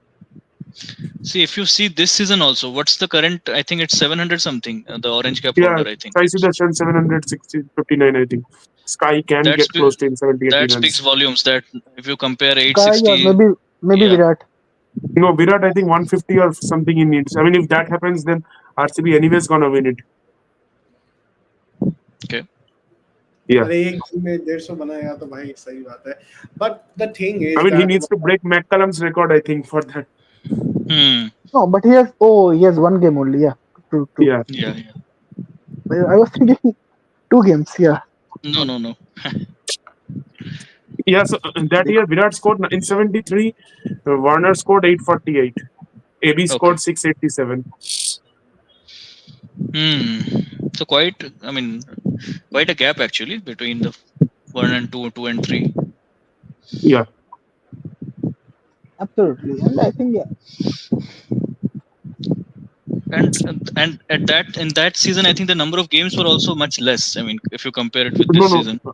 See, if you see this season also, what's the current? I think it's 700 something. The orange cap Yeah, holder, I think. Sai Sudarshan 759, I think. Sky can That get spe- close to in 70, 80 that speaks runs. volumes. That if you compare Sky or 860, maybe yeah, Virat. No, Virat, I think 150 or something he needs. I mean, if that happens, then RCB anyways gonna win it. okay. Yeah. अरे एक दिन में 150 बनाया तो भाई सही बात है. But the thing I is mean, he that needs to break McCallum's record, I think, for that. Hmm. No, but he has one game only. Yeah, true. Yeah. Yeah, yeah. I was thinking 2 games. Yeah, No, no, no. Yeah, so that They- year Virat scored in 73, Warner scored 848, AB Okay. scored 687. Hmm. So quite, I mean, quite a gap actually between the one and two, two and three. Yeah. absolutely. And I think And at that in that season, I think the number of games were also much less. I mean, if you compare it with No, this no. season, or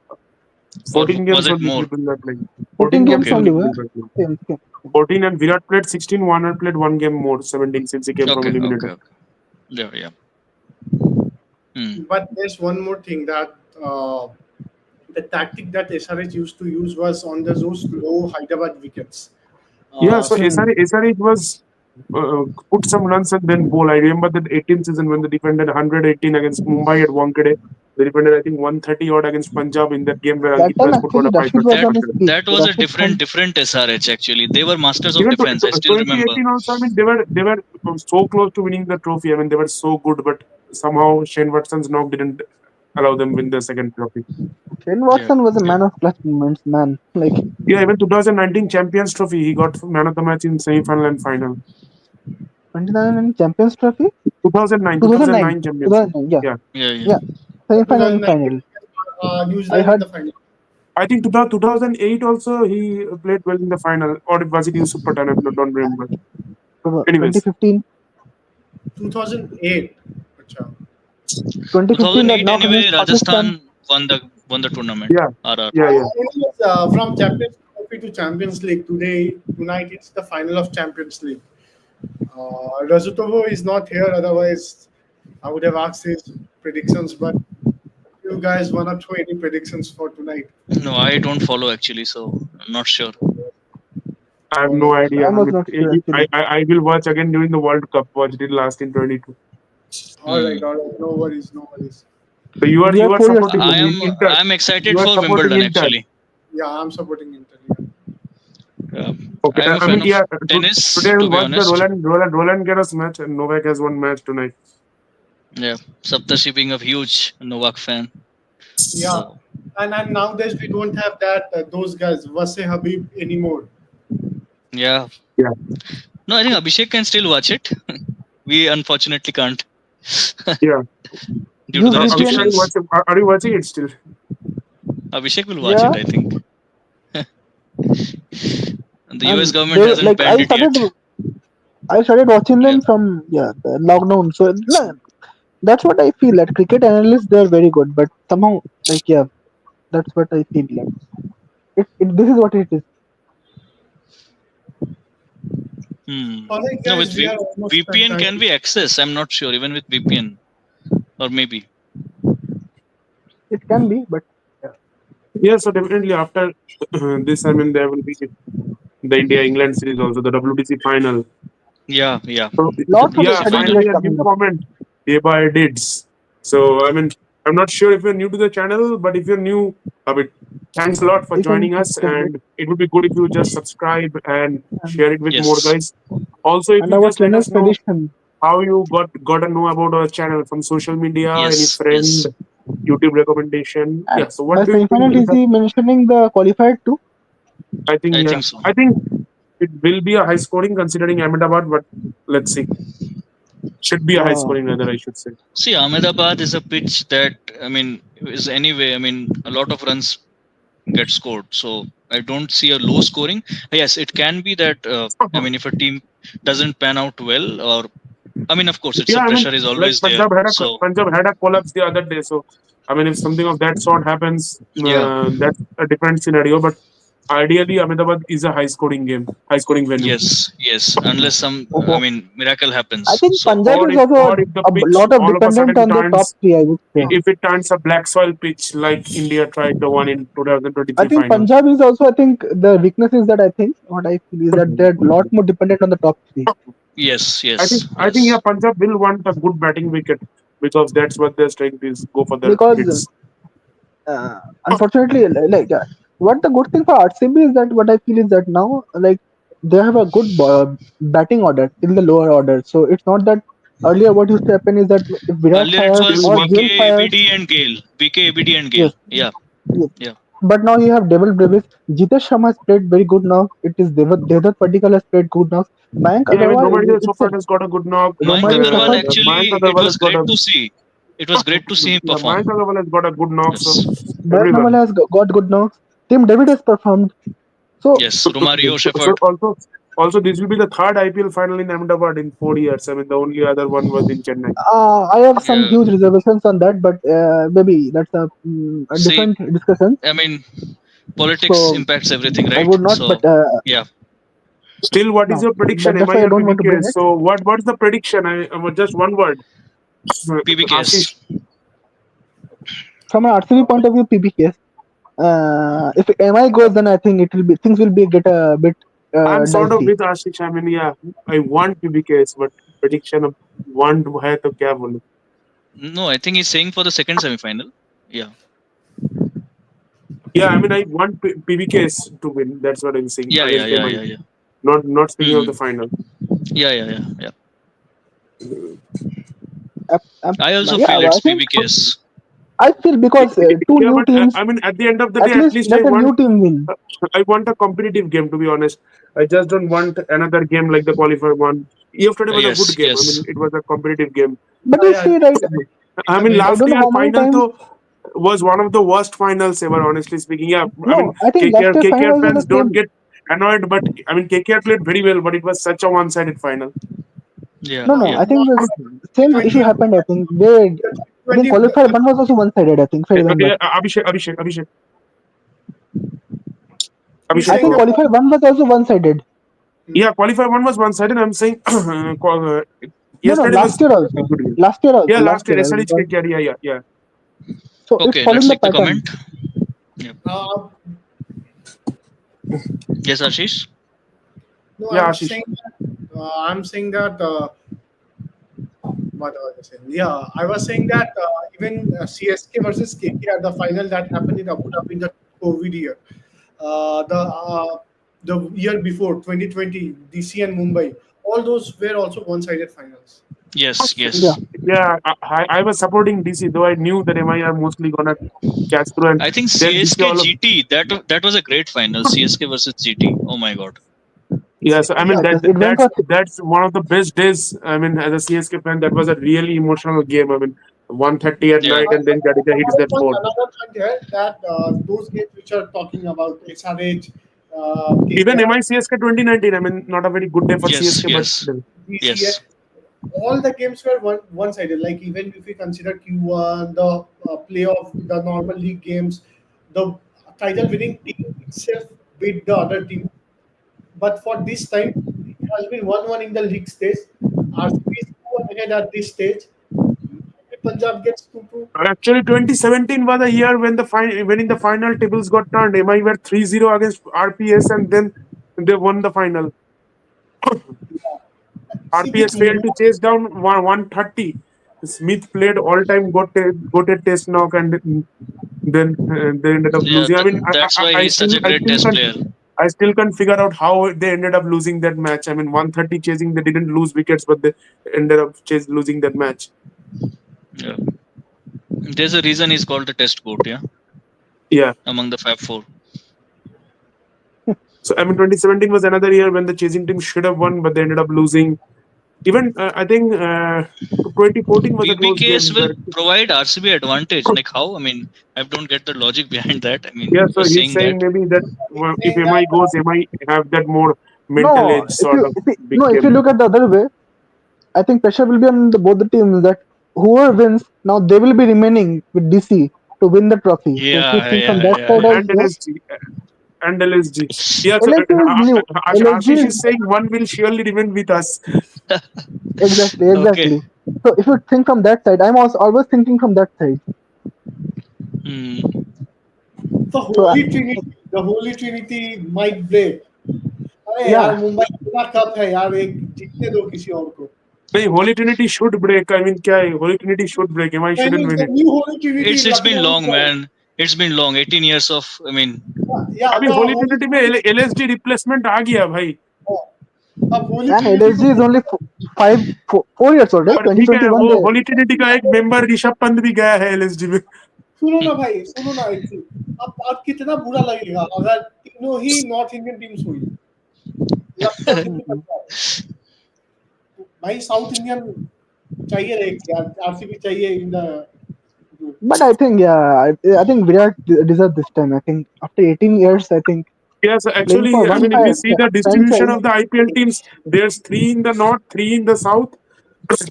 14 was games it only more? people that playing. 14 14 games games Okay, only only okay, were people that playing. same. 14 and Virat played 16, Warner played one game more, 17 since he came from okay, okay, eliminator. okay. Yeah, yeah. Hmm. but there's one more thing that the tactic that SRH used to use was on those low Hyderabad wickets. Yeah, so So SRH was put some runs and then bowl. I remember that 18th season when they defended 118 against Mumbai at Wankhede. They defended, I think, 130 odd against Punjab in that game where That Ankit time Rajput got actually a 5 Rashid for was 6 That on for his 7. peak. that was a Rashid Khan. different SRH actually. They were masters of Even defense. I still remember. 2018 also, I mean, they were so close to winning the trophy. I mean, they were so good, but somehow Shane Watson's knock didn't allow them win the second trophy. Shane Yeah, Watson was a yeah. man of clutch moments, man. Like Yeah, even 2019 Champions Trophy, he got man of the match in semi-final and final. 29 in Champions Trophy, 2009, 2009, 2009 Champions Trophy. 2009. Yeah, Yeah. Yeah, yeah. yeah. Semi-final and 2019 final. New I Zealand in heard the final. I think 2008 also he played well in the final. Or was it Yusuf Pathan? I don't remember. Anyways, 2015. 2008. Acha. 2015 that 2008 knock anyway. against Pakistan. Rajasthan won the tournament. yeah, RR. yeah, yeah. Anyways, from Champions Trophy to Champions League tonight it's the final of Champions League. Razutovo is not here, otherwise I would have asked his predictions. But you guys wanna throw any predictions for tonight? No, I don't follow actually, so I'm not sure. I have All no right, idea. I I was mean, not sure I, actually. I, I will watch again during the World Cup. Watched it last in 22. all Hmm. right, all right. No worries, no worries. So you are We are you are 4 years supporting ago. Inter. I'm excited You are for supporting Wimbledon Inter. actually. Yeah, I'm supporting Inter. Yeah. Okay. I'm a I fan mean, of yeah. tennis, Today I to will be watch the honest. Roland Garros match, and Novak has one match tonight. Yeah, Saptarshi being a huge Novak fan. Yeah, So and nowadays we don't have that those guys Vase Habib anymore. yeah, Yeah. no, I think Abhishek can still watch it. We unfortunately can't Yeah. due to Use the Abhishek, are you restrictions. VPN. watching? Are you watching it still? Abhishek will watch Yeah, it, I think. The US and government they hasn't like banned it yet. I started watching Yeah. them from the lockdown. So no, that's what I feel. That cricket analysts they're very good, but somehow like that's what I feel like. This is what it is. Hmm. All right, No, guys, with we are almost at VPN time. can we access? I'm not sure. Even with VPN, or maybe. It can be, but yeah. Yeah. So definitely after this, I mean, there will be the India England series also, the WTC final. Yeah, yeah. So Lots of yeah, WTC exciting final. players finally a coming new up. comment. Hereby dids. So I mean, I'm not sure if you're new to the channel, but if you're new, I mean, thanks a lot for joining us, You can wait. and it would be good if you just subscribe and And, share it with more Yes. guys. Also, if and you our just let channel's us know tradition. how you got to know about our channel from social media, any Yes. friend, Yes. YouTube recommendation. And Yeah. So by what do you think? semi-final, is he mentioning the qualified too? I think I yeah. think so. I think it will be a high scoring considering Ahmedabad, but let's see. Should be a high Uh, scoring rather, I should say. See, Ahmedabad is a pitch that I mean is anyway. I mean, a lot of runs get scored. So I don't see a low scoring. Yes, it can be that. I mean, if a team doesn't pan out well, or I mean, of course, it's Yeah, a I mean, pressure is like always there. So Punjab had a collapse the other day. So, I mean, if something of that sort happens, yeah, that's a different scenario. But ideally, Ahmedabad is a high scoring game, high scoring venue. yes. Unless some, I Okay. mean, miracle I happens. think So Punjab is also Or if the a pitch lot of all of a dependent sudden on the top turns, three, I would say. if it turns a black soil pitch like India tried the one in I 2023 think final. Punjab is also, I think the weakness is that I think what I feel is that they're a lot more dependent on the top three. I think yeah, yes. Punjab will want a good batting wicket because that's what their strength is. Go for the Because hits. unfortunately, what the good thing for RCB is that what I feel is that now, like, they have a good batting order in the lower order. So it's not that earlier what used to happen is that if Virat Earlier it fires Still was or one. Gill VK, fires, ABD, and Gale. VK, ABD, and Gale. yes, Yeah, yes. yeah. But now you have double Brevis. Jitesh Sharma has played very good now. It is Devdutt Padikkal has played good now. Mayank Yeah, even Agarwal, Romario so it's far has got a good knock. Mayank Romario Agarwal Safar. actually, Mayank it Agarwal was has got great a to see. It was great to see him yeah, Mayank perform. Agarwal has got a good knock. So Yes, Mayank everyone. Agarwal has got good knocks. Tim David has performed. So yes. Romario, So Shepard. also this will be the third IPL final in Ahmedabad in 4 years. I mean the only other one was in Chennai. I have some Yeah. huge reservations on that, but maybe that's a See, different discussion. I mean, politics So impacts everything, I right? would not, but So, yeah. Still, what is no, your prediction? that's MI why I or don't want to bring PBKS? it. So what's the prediction? Just one word. PBKS. Ashish. From an RCB point of view, PBKS. If MI goes, then I think it will be things will be get a bit I'm sort of dicey. with Ashish. I mean, yeah, I want PBKS, but prediction of want है तो क्या बोलूं? No, I think he's saying for the second semi-final. Yeah, Yeah, I mean, I want PBKS to win. That's what I'm saying against MI. yeah. Not speaking of Hmm. the final. Yeah. I Uh, also yeah, feel well, it's PBKS. I feel because two Yeah, new but teams, I mean, at the end of the day, at at least least let a new team win. I want a competitive game. To be honest, I just don't want another game like the qualifier one. Yesterday was a good game. I mean, Yes. it was a competitive game. But Yeah, you yeah. see, right? I mean, Agreed. I last don't know year how many final times. though was one of the worst finals ever. Honestly speaking, yeah. I mean, No, I think last year final KKR was on the fans don't same. get annoyed, but I mean, KKR played very well, but it was such a one-sided final. Yeah, No, no, yeah. I think the same issue T20 happened. I think they. I think 20 qualifier one was also one-sided. I think if I remember. Okay, he's I Abhishek, saying think go. qualifier one was also one-sided. Yeah, qualifier one was one-sided. I'm saying No, no, yesterday was last year a also. good game. Last year Yeah, also. Last last year year also. SRH KKR. Yeah. So it's Okay, following let's the take the pattern. comment. Yep. uh, Yes, Ashish. no, Yeah, Ashish. I'm saying that what was I saying? Yeah, I was saying that even CSK versus KKR, the final that happened in Abu Dhabi in the COVID year, the year before 2020, DC and Mumbai, all those were also one-sided finals. Yeah. Yes. Yeah, I was supporting DC, though I knew that MI are mostly gonna catch through, and I think then DC CSK all of GT, that was a great final. CSK versus GT. Oh my god. yeah. So I mean Yeah, Yes, that yes. It went for that's one of the best days. I mean, as a CSK fan, that was a really emotional game. I mean, 1:30 at Yeah. night, and then Jadeja hits that four. another point here that those games which are talking about SRH, Even KKR, MI CSK 2019. I mean, not a very good day for Yes, CSK, but yes. still. DCA, Yes. all the games were one-sided. Like even if we consider Q1, the playoff, the normal league games, the title-winning team itself beat the other team. But for this time, it has been 1-1 in the league stage. RCB is 2 ahead at this stage. Maybe Punjab gets 2-2. Actually, 2017 was a year when when in the final tables got turned. MI were 3-0 against RPS, and then they won the final. See, with RPS failed to chase down 130. Smith played all-time goated test knock, and then they ended up Yeah, losing. I mean, that's why he's such a great test player. I still can't figure out how they ended up losing that match. I mean, 130 chasing, they didn't lose wickets, but they ended up losing that match. Yeah. There's a reason he's called the test goat, yeah, Yeah. among the Fab Four. So I mean, 2017 was another year when the chasing team should have won, but they ended up losing. Even I think 2014 was a close PBKS game will where. provide RCB advantage. Like how? I mean, I don't get the logic behind that. I mean, Yeah, so you're he's saying saying that. maybe that if saying that MI goes, MI have that more mental No, edge sort of big if you game. look at the other way, I think pressure will be on both the teams that whoever wins now they will be remaining with DC to win the trophy. So if you Yeah, think from yeah, that yeah, side yeah. And also, LSG. And LSG. Yeah, so LSG is new. LSG Ashish is is saying one will surely remain with us. exactly, Okay. exactly. So if you think from that side, I'm also always thinking from that side. Hmm. the So Holi Trinity might break. अरे यार yeah, Mumbai इतना cup है यार, एक जीतने दो किसी और को. नहीं, Holy Trinity should break. I mean, क्या है? Holy Trinity should break. MI नहीं, shouldn't win the it. new holy trinity It's been Lucknow will long, go. man. It's been long. 18 years of. I mean, Yeah, अभी the Holy holy Trinity में trinity. LSG replacement आ गया भाई. अब Holi and Trinity LSG को is only 4 years old, right? और ठीक है, 2021. वो होली ट्रिनिटी का एक मेंबर ऋषभ पंत भी गया है LSG में. सुनो ना भाई, सुनो ना एक चीज. अब कितना बुरा लगेगा अगर तीनों ही नॉर्थ इंडियन टीम्स हुई. लगता है दिल्ली पंजाब. भाई साउथ इंडियन चाहिए रे यार, आरसीबी चाहिए in the group. But I think yeah, I think Virat deserves this time. I think after 18 years, I think Yes, playing actually, for I one mean, if we see the distribution franchise. of the IPL teams, there's three in the north, three in the south,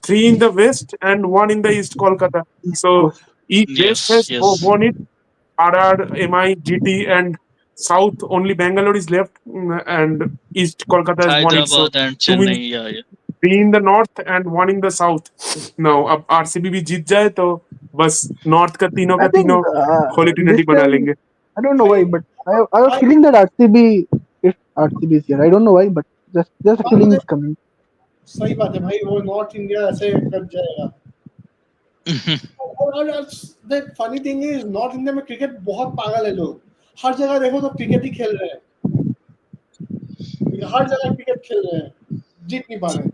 three in the west, and one in the east, Kolkata. East So Coast. each west yes, has yes. won it. RR, MI, GT, and south only Bangalore is left, and east Kolkata has won it. So Hyderabad and two in Chennai. Yeah, yeah. three in the north and one in the south. Now अब RCB भी जीत जाए तो बस north का तीनों I का think तीनों Holi this Trinity बना time लेंगे. I don't know भाई why, but I have a भाई feeling that RCB is here. I don't know why, but just a बात feeling पता है, is coming. सही बात है भाई, वो नॉर्थ इंडिया ऐसे कट जाएगा. और the funny thing is north India में क्रिकेट बहुत पागल है लोग. हर जगह देखो तो क्रिकेट ही खेल रहे हैं. हर जगह क्रिकेट खेल रहे हैं, जीत नहीं पा रहे हैं.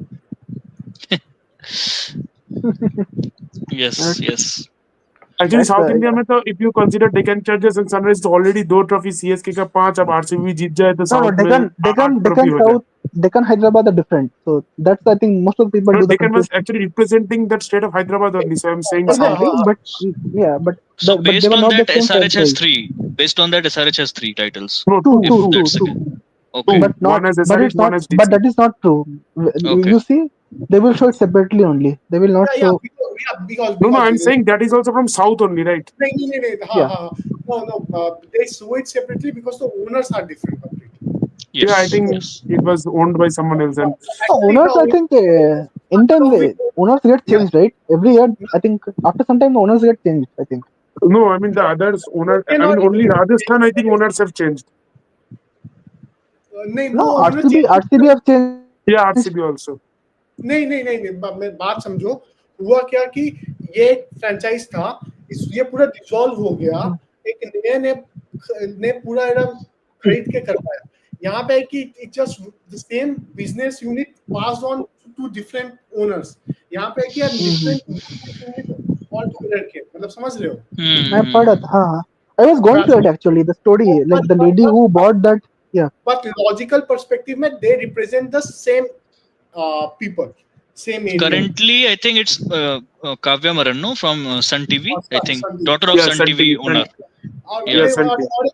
Yes, yes. Actually That's south India yeah. में तो if you consider Deccan chargers and sunrise तो ऑलरेडी दो ट्रॉफी सीएसके का 5, अब आरसीबी भी जीत जाए तो No, साउथ में 8 ट्रॉफी Deccan हो जाए. South, Deccan Hyderabad are different. So that's I think most of the people No, do the Deccan was comparison. actually representing that state of Hyderabad only, so I'm saying हाँ south. Exactly, हाँ. but yeah, So but they based were on not the that, same SRH has franchise. three. Based on that, SRH has three titles. No, Two, two, If two, two, two, that's the two. case. Okay, two. But not, One as but SRH, it's one not, as but DC. that is not true. okay. You see, they will show it separately only. They will not Yeah, show. No, no, I'm because saying that is also from south only, right? नहीं, हाँ Yeah, हाँ. No, they show it separately because the owners are different completely. Yeah, I Yes, think yes. it was owned by someone else, and the Actually, owners. I think in time of it, owners get yeah. changed, right? Every year, I think after some time the owners get changed. I think. no, I mean the others owner. I cannot mean only Rajasthan. I think owners have changed. नहीं No, वो owner RCB, change. RCB have changed. Yeah, RCB also. नहीं, मैं बात समझो. हुआ क्या कि ये एक फ्रेंचाइज था, ये पूरा डिसॉल्व हो गया. एक नए ने पूरा एकदम खरीद के करवाया. यहाँ पे कि it just the same business unit passed on to different owners. यहाँ पे कि different business unit all together के, मतलब समझ रहे हो. I have heard Hmm. it. Huh. I was going to it actually. The story, like the lady who bought that. Yeah. But logical perspective में they represent the same people, same area. Currently, I think it's Kavya Maran, no, from Sun TV. I think Sundeep. daughter of Yeah, Sun Sun TV TV. owner. और Yeah. Yeah, नहीं, Sun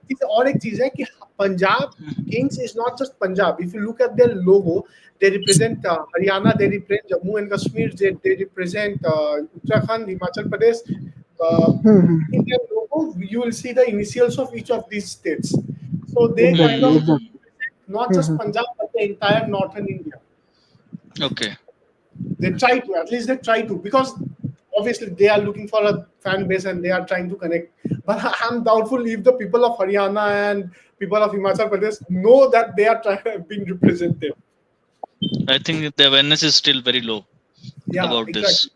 TV. और एक चीज है कि Punjab Kings is not just Punjab. If you look at there logo, they represent Haryana, they represent Jammu and Kashmir, they represent Uttarakhand, Himachal Pradesh. In their logo, you will see the initials of each of these states. So they kind Exactly. of Hmm. Exactly. not just Punjab but the entire northern India. Okay. They try to, at least they try to, because obviously they are looking for a fan base and they are trying to connect. But I'm doubtful if the people of Haryana and people of Himachal Pradesh know that they are being represented. I think the awareness is still very low Yeah, about this. exactly.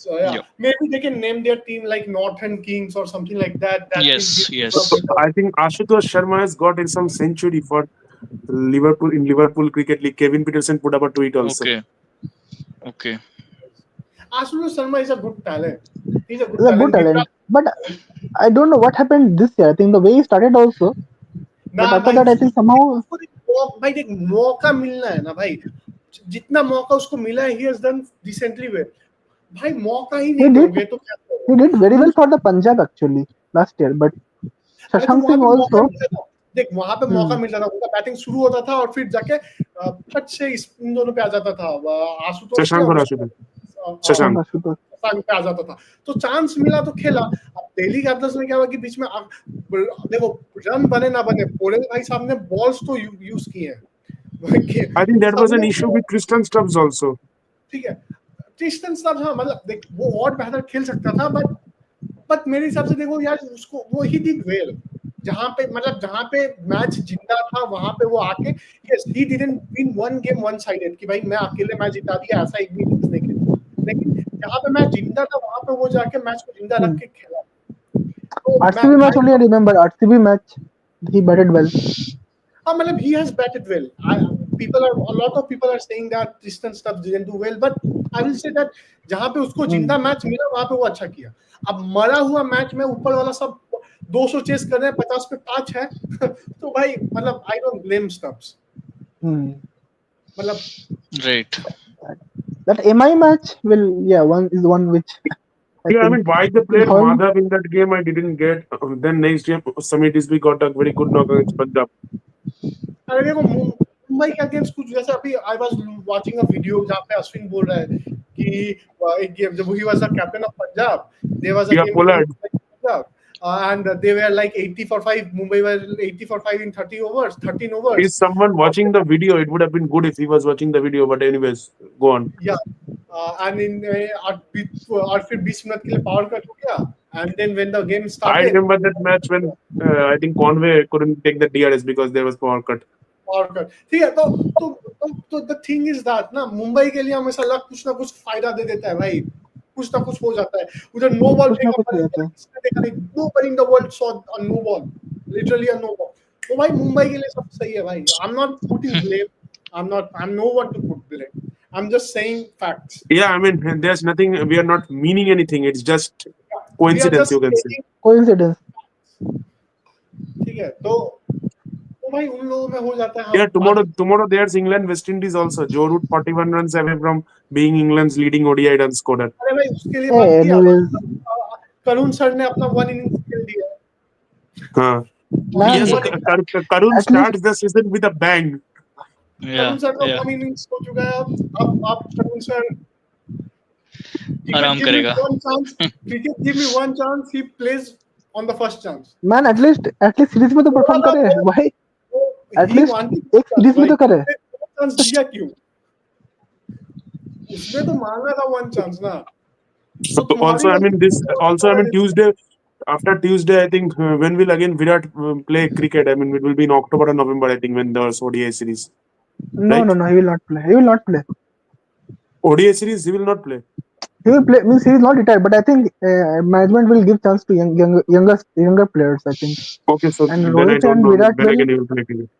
So yeah, Yeah. maybe they can name their team like Northern Kings or something like that. That will give Yes, people a yes. better. I think Ashutosh Sharma has got in some century for Liverpool in Liverpool Cricket League. Kevin Peterson put up a tweet also. Okay. Okay. Ashutosh Sharma is a good talent. He's a good He's a good talent. talent, but I don't know what happened this year. I think the way he started also, ना but after भाई, that, I think somehow उसको भाई देख मौका मिलना है ना भाई. जितना मौका उसको मिला है, he has done decently well. भाई मौका ही He नहीं did दोगे तो क्या he करोगे? did very well for the Punjab actually last year, but अरे तो Shashank वहां Singh पे मौका also. मिलता था, देख वहां पे मौका मिलता था, उनका बैटिंग शुरू होता था और फिर जाके फट से इन दोनों पे आ जाता था, आशुतोष पे शशांक और और उसके आशुतोष, बाद शशांक। Ashutosh. शशांक पे आ जाता था। तो चांस मिला तो खेला। अब दिल्ली कैपिटल्स में क्या हुआ कि बीच में देखो रन बने ना बने, पोरेल भाई साहब ने बॉल्स तो यूज किए हैं। I think that was an सबने issue with Tristan Stubbs also. ठीक है, ट्रिस्टन सब, हाँ मतलब देख वो और बेहतर खेल सकता था, बट मेरे हिसाब से देखो यार, उसको वो ही डिड वेल। जहां पे मतलब जहां पे मैच जिंदा था वहां पे वो आके, yes he didn't win one game one sided कि भाई मैं अकेले मैच जिता दिया, ऐसा एक भी इनिंग्स नहीं खेला। लेकिन जहां पे मैच जिंदा था वहां पे वो जाके मैच को जिंदा रख Hmm. के खेला। तो मैं RCB match only I remember. RCB match he batted well. हाँ मतलब he has batted well. A lot of people are saying that Tristan Stubbs didn't do well, but I will say that जहाँ पे उसको जिंदा match मिला वहां पे वो अच्छा किया। अब मरा हुआ मैच में ऊपर वाला सब 200 चेस कर रहे हैं, 50 पे 5 है तो भाई मतलब I don't blame Stubbs. Hmm. मतलब Right. That MI match will one is one which I Yeah, I think mean, why they will played hold. Madhav in that game, I didn't get. Then next game, Samit Isbi got a very good knock against Punjab. अरे देखो मुंबई के against कुछ जैसे अभी I was watching a video जहाँ पे अश्विन बोल रहा है कि एक गेम जब he was the captain of Punjab, there was a Yeah, game between Pollard. Punjab and they were like 80 for 5, Mumbai were 80 for 5 in 30 overs, 13 overs. Is someone watching the video? It would have been good if he was watching the video. But anyways, go on. Yeah, and in और फिर 20 minute के लिए power cut हो गया, and then when the game I started remember that match when I think Conway couldn't take the DRS because there was power cut. Power cut, ठीक है। तो the thing is that ना, मुंबई के लिए हमेशा luck कुछ ना कुछ फायदा दे देता है भाई, कुछ ना कुछ हो जाता है। उधर नो बॉल कुछ ना फेंका कुछ हो पर जाता है. किसने देखा नहीं, no ball in the world saw a no ball, literally a no ball. तो भाई मुंबई के लिए सब सही है भाई। I am not putting blame, I am no one to put blame, I am just saying facts. Yeah, I mean, there's nothing. We are not meaning anything. It's just we are coincidence, just you can say. Stating, Coincidence. ठीक है। तो भाई उन लोगों में हो जाता है, Yeah, हम tomorrow, बाकी tomorrow there's England, West Indies also. Joe Root 41 runs away from being England's leading ODI run scorer. अरे भाई उसके लिए बात Hey, किया, anyways, करुण सर ने अपना वन इनिंग्स खेल दिया। Huh. man, Yes, one Karun at least starts the season with a bang. Karun Yeah. Sir का Yeah. वन इनिंग्स हो चुका है। अब करुण सर, आराम give me करेगा. one chance, cricket give me one chance, he plays on the first chance। man at least series में तो थोड़ा परफॉर्म सा करे. तो Why? he एटलीस्ट wanted एक chance सीरीज में भाई, तो करे. चांस दिया क्यों? उसने तो मांगा था वन चांस ना, तो तुम्हारी Also, I mean, गलती this नहीं also, I mean, Tuesday. After Tuesday, I think when will again Virat play cricket? I mean, it will be in October or November. I think when the ODI series, No, right? no, no. He will not play. He will not play. ODI series, he will not play. He will play. Means he is not retired, but I think management will give chance to younger players. I think. Okay, so And then I Rohit don't and know. Virat Then will. again, he will play cricket.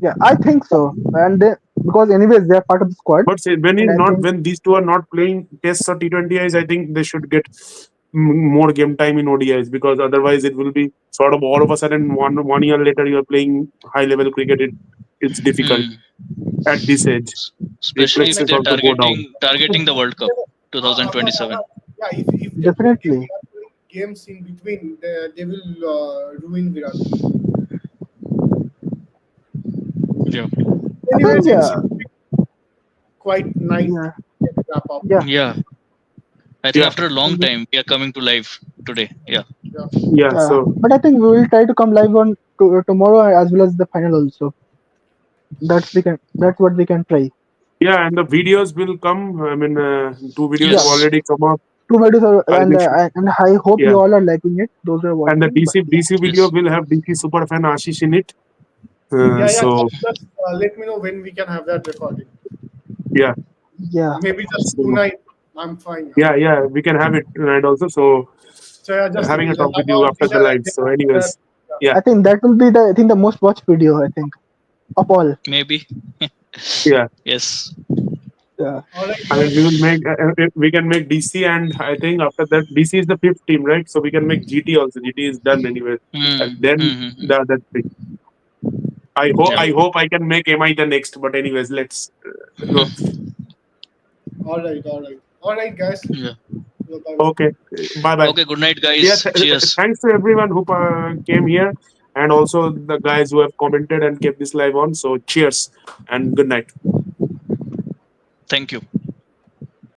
Yeah, I think so. And because anyways they are part of the squad, But say, when and he's I not, think when these two are not playing tests or T20Is, I think they should get more game time in ODIs because otherwise it will be sort of all of a sudden one year later you are playing high level cricket. It's difficult Hmm. at this age. Especially if Reflexes they're also go down. targeting the World Cup अगर 2027. yeah, if they put definitely. games in between, they will ruin Virat. Yeah. I Anyways, think it's yeah, quite nice yeah, to wrap up. yeah, Yeah. I think Yeah, after a long time we are coming to live today. Yeah. Yeah. yeah. So but I think we will try to come live on tomorrow as well as the final also. That's what we can try. yeah, and the videos will come. I mean, two videos have Yeah, Yes. already come up. two videos I'll and make sure. I hope Yeah, you all are liking it. Those who are and the watching, but yeah, DC video Yes. will have DC superfan Ashish in it. Yeah. So Just let me know when we can have that recording. yeah, yeah, Maybe just so tonight. I'm fine. yeah, we can have it tonight also. So So yeah, just having a talk with have you a after the live. So, anyways, yeah, I think that will be the most watched video I think of all. Maybe. yeah. Yes. Yeah, All right, I mean, guys. we will make we can make DC, and I think after that DC is the fifth team, right? So we can make GT also. GT is done anyway, Hmm. and then Hmm. that thing. I hope Yeah. I can make MI the next. But anyways, let's. No. All right, guys. Yeah. Bye bye. Okay. Bye bye. Okay. Good night, Yeah. guys. Cheers. Thanks to everyone who came here, and also the guys who have commented and kept this live on. So cheers and good night. Thank you.